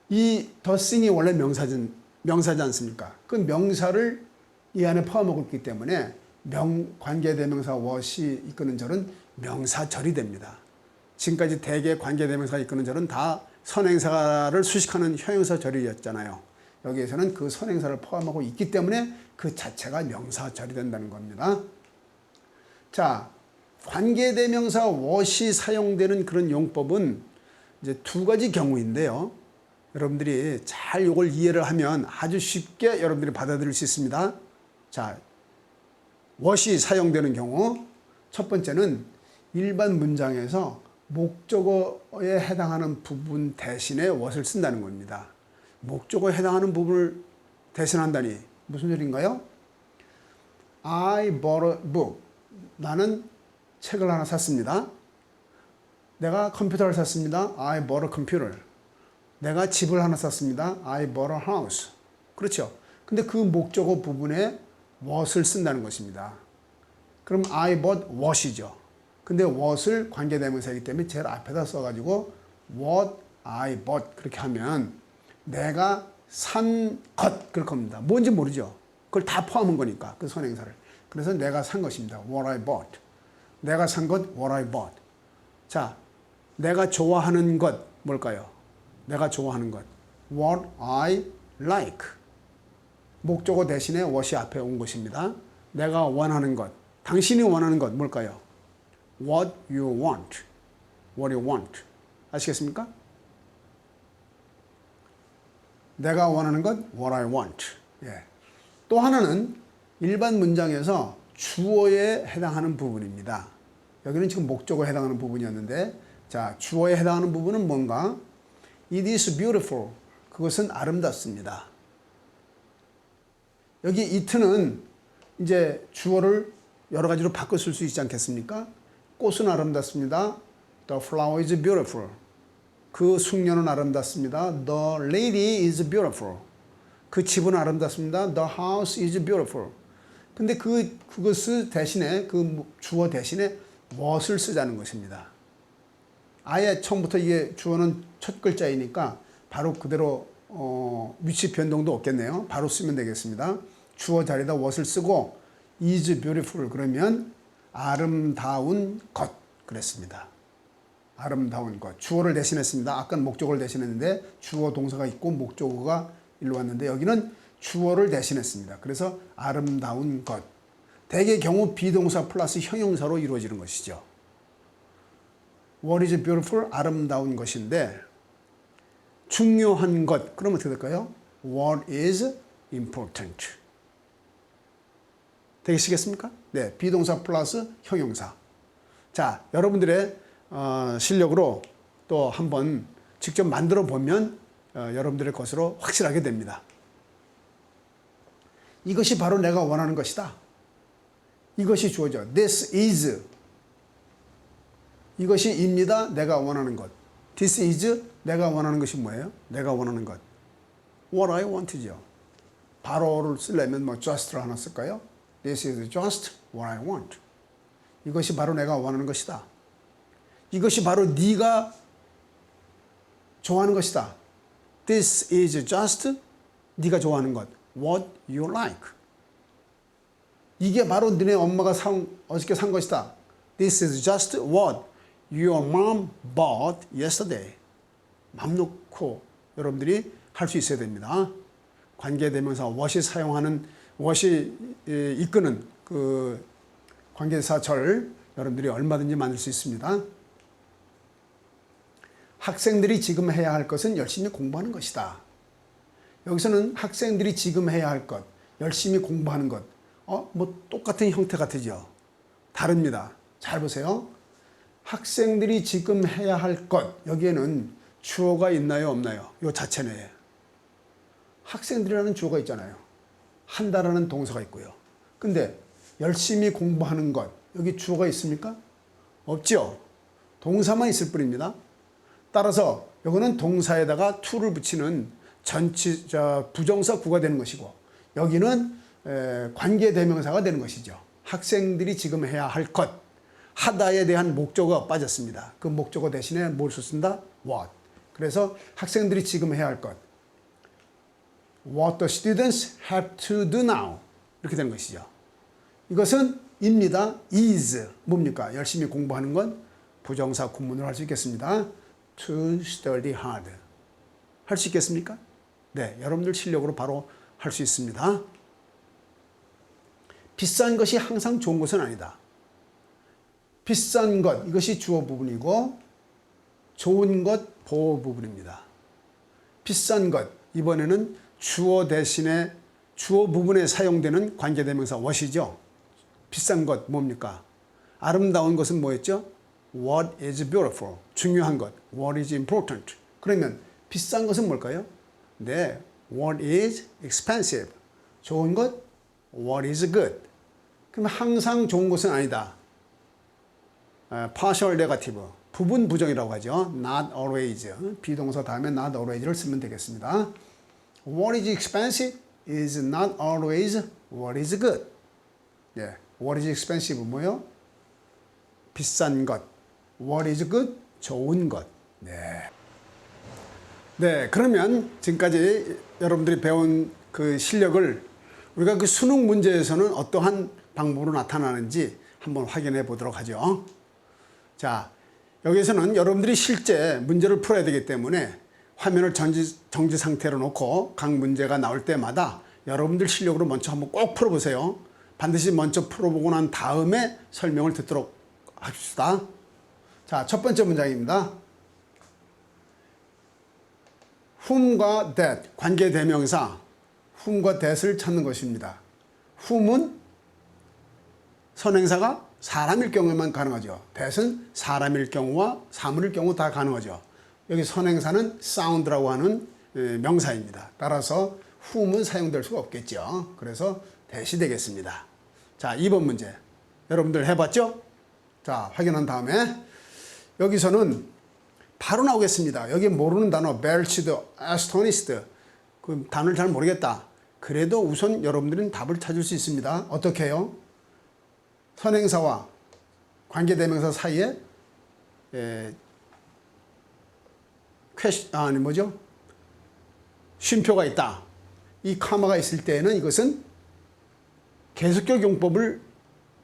이 the thing이 원래 명사지 않습니까? 그 명사를 이 안에 포함하고 있기 때문에 관계대명사 what이 이끄는 절은 명사절이 됩니다. 지금까지 대개 관계대명사가 이끄는 절은 다 선행사를 수식하는 형용사절이었잖아요. 여기에서는 그 선행사를 포함하고 있기 때문에 그 자체가 명사절이 된다는 겁니다. 자, 관계대명사 what이 사용되는 그런 용법은 이제 2가지 경우인데요. 여러분들이 잘 이걸 이해를 하면 아주 쉽게 여러분들이 받아들일 수 있습니다. 자, what이 사용되는 경우 첫 번째는 일반 문장에서 목적어에 해당하는 부분 대신에 what을 쓴다는 겁니다. 목적어에 해당하는 부분을 대신한다니 무슨 소리인가요? I bought a book. 나는 책을 하나 샀습니다. 내가 컴퓨터를 샀습니다. I bought a computer. 내가 집을 하나 샀습니다. I bought a house. 그렇죠. 근데 그 목적어 부분에 what을 쓴다는 것입니다. 그럼 I bought what이죠. 근데 what을 관계대명사이기 때문에 제일 앞에다 써가지고 what I bought 그렇게 하면 내가 산 것 그럴 겁니다. 뭔지 모르죠. 그걸 다 포함한 거니까 그 선행사를. 그래서 내가 산 것입니다. What I bought. 내가 산 것 what I bought. 자, 내가 좋아하는 것 뭘까요? 내가 좋아하는 것 what I like. 목적어 대신에 what이 앞에 온 것입니다. 내가 원하는 것 당신이 원하는 것 뭘까요? What you want. What you want. 아시겠습니까? 내가 원하는 것 what I want. 예. 또 하나는 일반 문장에서 주어에 해당하는 부분입니다. 여기는 지금 목적어에 해당하는 부분이었는데 자, 주어에 해당하는 부분은 뭔가? It is beautiful. 그것은 아름답습니다. 여기 it는 이제 주어를 여러 가지로 바꿔 쓸 수 있지 않겠습니까? 꽃은 아름답습니다. The flower is beautiful. 그 숙녀는 아름답습니다. The lady is beautiful. 그 집은 아름답습니다. The house is beautiful. 근데 그것을 대신에 그 주어 대신에 what을 쓰자는 것입니다. 아예 처음부터 이게 주어는 첫 글자이니까 바로 그대로 위치 변동도 없겠네요. 바로 쓰면 되겠습니다. 주어 자리에다 what을 쓰고 is beautiful 그러면 아름다운 것 그랬습니다. 아름다운 것. 주어를 대신했습니다. 아까는 목적어를 대신했는데 주어 동사가 있고 목적어가 일로 왔는데 여기는 주어를 대신했습니다. 그래서 아름다운 것. 대개 경우 비동사 플러스 형용사로 이루어지는 것이죠. What is beautiful? 아름다운 것인데 중요한 것, 그러면 어떻게 될까요? What is important? 되시겠습니까? 네, 비동사 플러스 형용사. 자, 여러분들의 실력으로 또 한번 직접 만들어 보면 여러분들의 것으로 확실하게 됩니다. 이것이 바로 내가 원하는 것이다. 이것이 주어져. This is. 이것이 입니다. 내가 원하는 것. This is. 내가 원하는 것이 뭐예요? 내가 원하는 것. What I want죠. 바로를 쓰려면 뭐 just를 하나 쓸까요? This is just what I want. 이것이 바로 내가 원하는 것이다. 이것이 바로 네가 좋아하는 것이다. This is just 네가 좋아하는 것. What you like. 이게 바로 너네 엄마가 어저께 산 것이다. This is just what your mom bought yesterday. 맘 놓고 여러분들이 할 수 있어야 됩니다. 관계대명사 what이 사용하는 what이 이끄는 그 관계대사절 여러분들이 얼마든지 만들 수 있습니다. 학생들이 지금 해야 할 것은 열심히 공부하는 것이다. 여기서는 학생들이 지금 해야 할 것, 열심히 공부하는 것, 뭐 똑같은 형태 같으죠? 다릅니다. 잘 보세요. 학생들이 지금 해야 할 것, 여기에는 주어가 있나요, 없나요? 요 자체 내에. 학생들이라는 주어가 있잖아요. 한다라는 동사가 있고요. 근데 열심히 공부하는 것, 여기 주어가 있습니까? 없죠? 동사만 있을 뿐입니다. 따라서 이거는 동사에다가 to를 붙이는 부정사 구가 되는 것이고, 여기는 관계대명사가 되는 것이죠. 학생들이 지금 해야 할 것, 하다에 대한 목적어가 빠졌습니다. 그 목적어 대신에 뭘 썼습니다? what. 그래서 학생들이 지금 해야 할 것, what the students have to do now. 이렇게 되는 것이죠. 이것은 입니다. is. 뭡니까? 열심히 공부하는 건 부정사 구문으로 할 수 있겠습니다. to study hard. 할 수 있겠습니까? 네, 여러분들 실력으로 바로 할 수 있습니다. 비싼 것이 항상 좋은 것은 아니다. 비싼 것, 이것이 주어 부분이고 좋은 것, 보어 부분입니다. 비싼 것, 이번에는 주어 대신에 주어 부분에 사용되는 관계대명사 what이죠. 비싼 것 뭡니까? 아름다운 것은 뭐였죠? What is beautiful. 중요한 것. What is important. 그러면 비싼 것은 뭘까요? 네, What is expensive. 좋은 것. What is good. 그럼 항상 좋은 것은 아니다. partial negative. 부분 부정이라고 하죠. Not always. 비동사 다음에 not always를 쓰면 되겠습니다. What is expensive is not always what is good. 네, what is expensive 뭐요? 비싼 것. What is good? 좋은 것. 네. 네, 그러면 지금까지 여러분들이 배운 그 실력을 우리가 그 수능 문제에서는 어떠한 방법으로 나타나는지 한번 확인해 보도록 하죠. 자, 여기서는 여러분들이 실제 문제를 풀어야 되기 때문에 화면을 정지 상태로 놓고 각 문제가 나올 때마다 여러분들 실력으로 먼저 한번 꼭 풀어보세요. 반드시 먼저 풀어보고 난 다음에 설명을 듣도록 합시다. 자, 첫 번째 문장입니다. whom과 that, 관계대명사 whom과 that을 찾는 것입니다. whom은 선행사가 사람일 경우에만 가능하죠. that은 사람일 경우와 사물일 경우 다 가능하죠. 여기 선행사는 sound라고 하는 명사입니다. 따라서 whom은 사용될 수가 없겠죠. 그래서 that이 되겠습니다. 자, 2번 문제. 여러분들 해봤죠? 자, 확인한 다음에 여기서는 바로 나오겠습니다. 여기 모르는 단어 belched, astonished 그 단어를 잘 모르겠다. 그래도 우선 여러분들은 답을 찾을 수 있습니다. 어떻게 해요? 선행사와 관계대명사 사이에 쉼표가 있다. 이 카마가 있을 때에는 이것은 계속격 용법을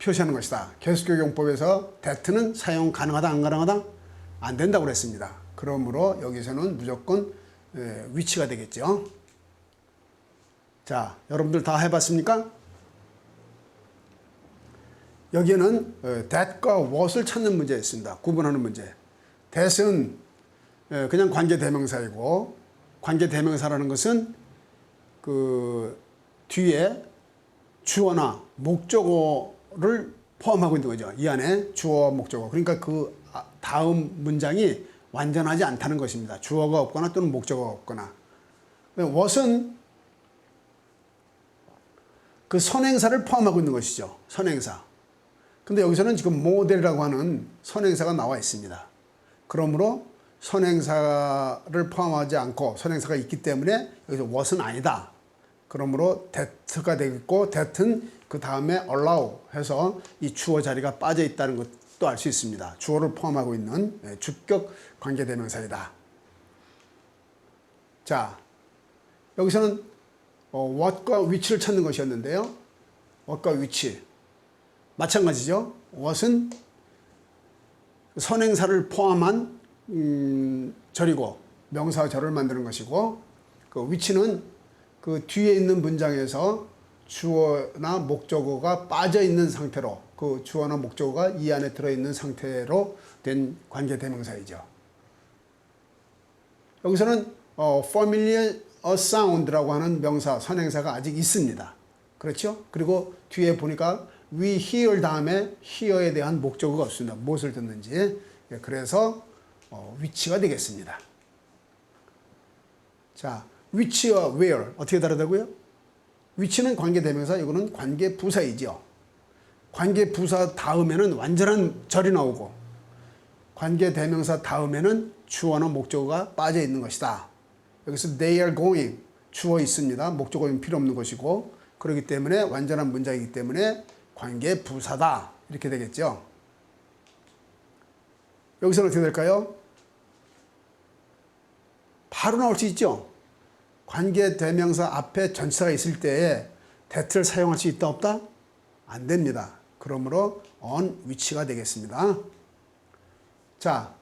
표시하는 것이다. 계속격 용법에서 that는 사용 가능하다, 안 가능하다? 안 된다고 그랬습니다. 그러므로 여기서는 무조건 위치가 되겠죠. 자, 여러분들 다 해봤습니까? 여기에는 that과 what을 찾는 문제였습니다. 구분하는 문제. that은 그냥 관계대명사이고, 관계대명사라는 것은 그 뒤에 주어나 목적어를 포함하고 있는 거죠. 이 안에 주어와 목적어. 그러니까 그 다음 문장이 완전하지 않다는 것입니다. 주어가 없거나 또는 목적어가 없거나. what은 그 선행사를 포함하고 있는 것이죠. 선행사. 근데 여기서는 지금 모델이라고 하는 선행사가 나와 있습니다. 그러므로 선행사를 포함하지 않고 선행사가 있기 때문에 여기서 what은 아니다. 그러므로 that가 되겠고, that은 그 다음에 allow 해서 이 주어 자리가 빠져 있다는 것도 알 수 있습니다. 주어를 포함하고 있는 주격 관계대명사이다. 자, 여기서는 what과 which를 찾는 것이었는데요. what과 which. 마찬가지죠. what은 선행사를 포함한 절이고 명사와 절을 만드는 것이고, 그 which는 그 뒤에 있는 문장에서 주어나 목적어가 빠져 있는 상태로, 그 주어나 목적어가 이 안에 들어있는 상태로 된 관계대명사이죠. 여기서는 familiar sound라고 하는 명사, 선행사가 아직 있습니다. 그렇죠? 그리고 뒤에 보니까 we hear 다음에 hear에 대한 목적어가 없습니다. 무엇을 듣는지. 그래서 which가 되겠습니다. 자, which와 where 어떻게 다르다고요? which는 관계대명사, 이거는 관계부사이죠. 관계부사 다음에는 완전한 절이 나오고, 관계대명사 다음에는 주어나 목적어가 빠져 있는 것이다. 여기서 they are going, 주어 있습니다. 목적어는 필요 없는 것이고, 그렇기 때문에 완전한 문장이기 때문에 관계부사다. 이렇게 되겠죠. 여기서는 어떻게 될까요? 바로 나올 수 있죠. 관계대명사 앞에 전치사가 있을 때에 that를 사용할 수 있다 없다? 안 됩니다. 그러므로 on which가 되겠습니다. 자,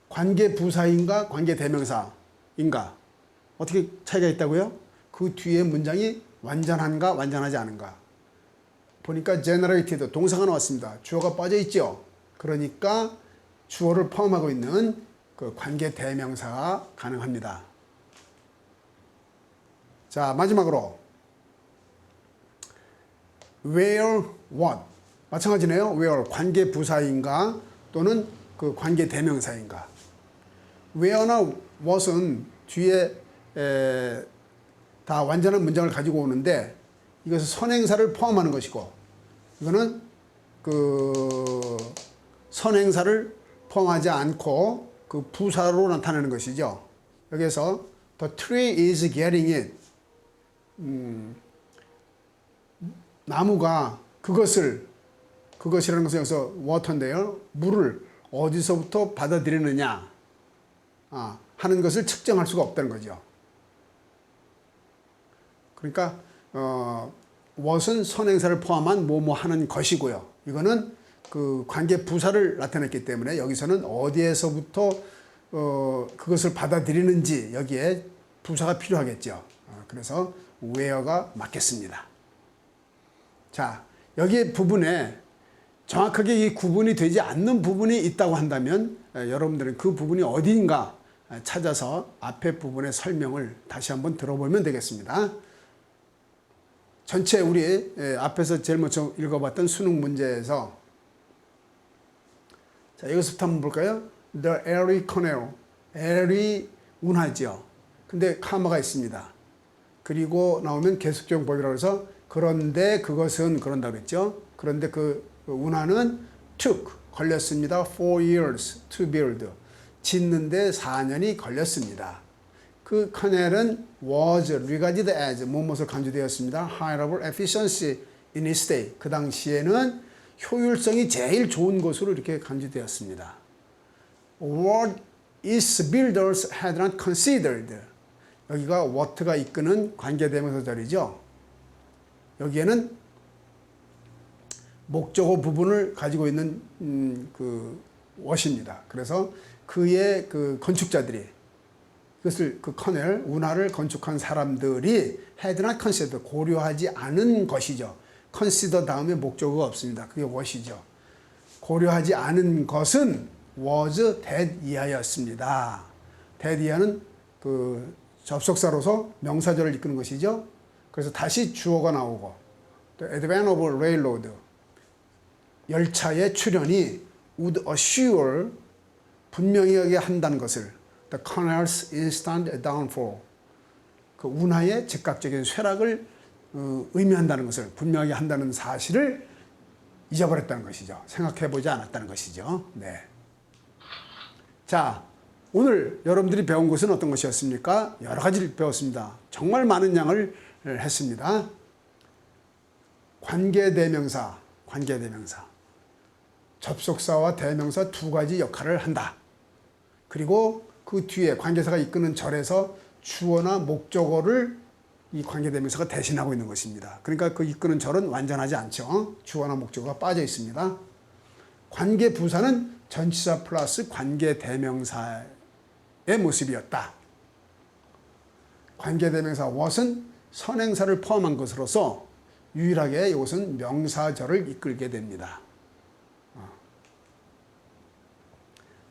관계부사인가 관계대명사인가 어떻게 차이가 있다고요? 그 뒤에 문장이 완전한가 완전하지 않은가. 보니까 generated 동사가 나왔습니다. 주어가 빠져 있죠. 그러니까 주어를 포함하고 있는 그 관계대명사가 가능합니다. 자, 마지막으로 where, what 마찬가지네요. where 관계부사인가 또는 그 관계대명사인가. where나 what은 뒤에 다 완전한 문장을 가지고 오는데, 이것은 선행사를 포함하는 것이고, 이거는 그 선행사를 포함하지 않고 그 부사로 나타내는 것이죠. 여기서 the tree is getting it. 나무가 그것이라는 것은 여기서 water인데요. 물을 어디서부터 받아들이느냐 하는 것을 측정할 수가 없다는 거죠. 그러니까 what은 선행사를 포함한 뭐뭐 하는 것이고요. 이거는 그 관계 부사를 나타냈기 때문에 여기서는 어디에서부터 그것을 받아들이는지 여기에 부사가 필요하겠죠. 그래서 where가 맞겠습니다. 자, 여기 부분에 정확하게 이 구분이 되지 않는 부분이 있다고 한다면 여러분들은 그 부분이 어디인가 찾아서 앞에 부분의 설명을 다시 한번 들어보면 되겠습니다. 전체 우리 앞에서 제일 먼저 읽어봤던 수능 문제에서, 자, 여기서부터 한번 볼까요? The airy canal. airy 운하죠. 근데 카마가 있습니다. 그리고 나오면 계속적 법이라고 해서 그런데 그것은 그런다고 했죠. 그런데 그 운하는 took 걸렸습니다. 4 years to build. 짓는데 4년이 걸렸습니다. 그 canal은 was regarded as 무엇을 간주되었습니다. high level efficiency in its day. 그 당시에는 효율성이 제일 좋은 것으로 이렇게 간주되었습니다. What its builders had not considered. 여기가 what가 이끄는 관계대명사 자리죠. 여기에는 목적어 부분을 가지고 있는 그 what입니다. 그래서 그의 그 건축자들이 그것을 그 커넬 운하를 건축한 사람들이 had not considered 고려하지 않은 것이죠. consider 다음에 목적어가 없습니다. 그게 what이죠. 고려하지 않은 것은 was that 이하였습니다. that 이하는 그 접속사로서 명사절을 이끄는 것이죠. 그래서 다시 주어가 나오고 The advent of railroad 열차의 출현이 would assure 분명히 하게 한다는 것을 The colonel's instant downfall 그 운하의 즉각적인 쇠락을 의미한다는 것을 분명하게 한다는 사실을 잊어버렸다는 것이죠. 생각해보지 않았다는 것이죠. 네. 자, 오늘 여러분들이 배운 것은 어떤 것이었습니까? 여러 가지를 배웠습니다. 정말 많은 양을 했습니다. 관계대명사. 접속사와 대명사 두 가지 역할을 한다. 그리고 그 뒤에 관계사가 이끄는 절에서 주어나 목적어를 이 관계대명사가 대신하고 있는 것입니다. 그러니까 그 이끄는 절은 완전하지 않죠. 주어나 목적어가 빠져 있습니다. 관계부사는 전치사 플러스 관계대명사의 모습이었다. 관계대명사 what은 선행사를 포함한 것으로서 유일하게 이것은 명사절을 이끌게 됩니다.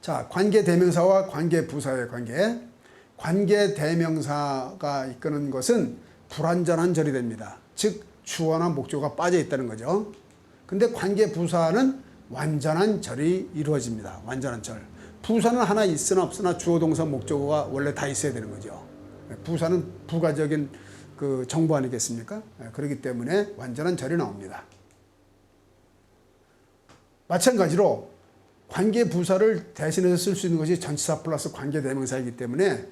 자, 관계대명사와 관계부사의 관계. 관계대명사가 이끄는 것은 불완전한 절이 됩니다. 즉 주어나 목적어가 빠져 있다는 거죠. 근데 관계부사는 완전한 절이 이루어집니다. 완전한 절. 부사는 하나 있으나 없으나 주어, 동사, 목적어가 원래 다 있어야 되는 거죠. 부사는 부가적인 그 정보 아니겠습니까? 그렇기 때문에 완전한 절이 나옵니다. 마찬가지로 관계부사를 대신해서 쓸 수 있는 것이 전치사 플러스 관계대명사이기 때문에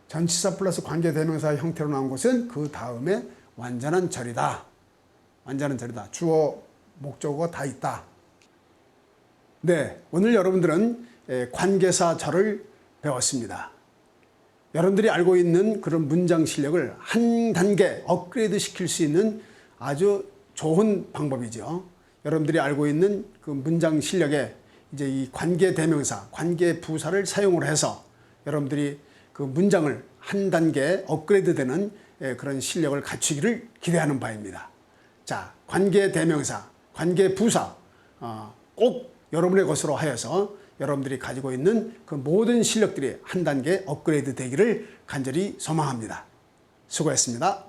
전치사 플러스 관계대명사 형태로 나온 것은 그 다음에 완전한 절이다. 완전한 절이다. 주어, 목적어가 다 있다. 네, 오늘 여러분들은 관계사절을 배웠습니다. 여러분들이 알고 있는 그런 문장 실력을 한 단계 업그레이드 시킬 수 있는 아주 좋은 방법이죠. 여러분들이 알고 있는 그 문장 실력에 이제 이 관계대명사, 관계부사를 사용을 해서 여러분들이 그 문장을 한 단계 업그레이드 되는 그런 실력을 갖추기를 기대하는 바입니다. 자, 관계대명사, 관계부사 꼭 여러분의 것으로 하여서 여러분들이 가지고 있는 그 모든 실력들이 한 단계 업그레이드 되기를 간절히 소망합니다. 수고했습니다.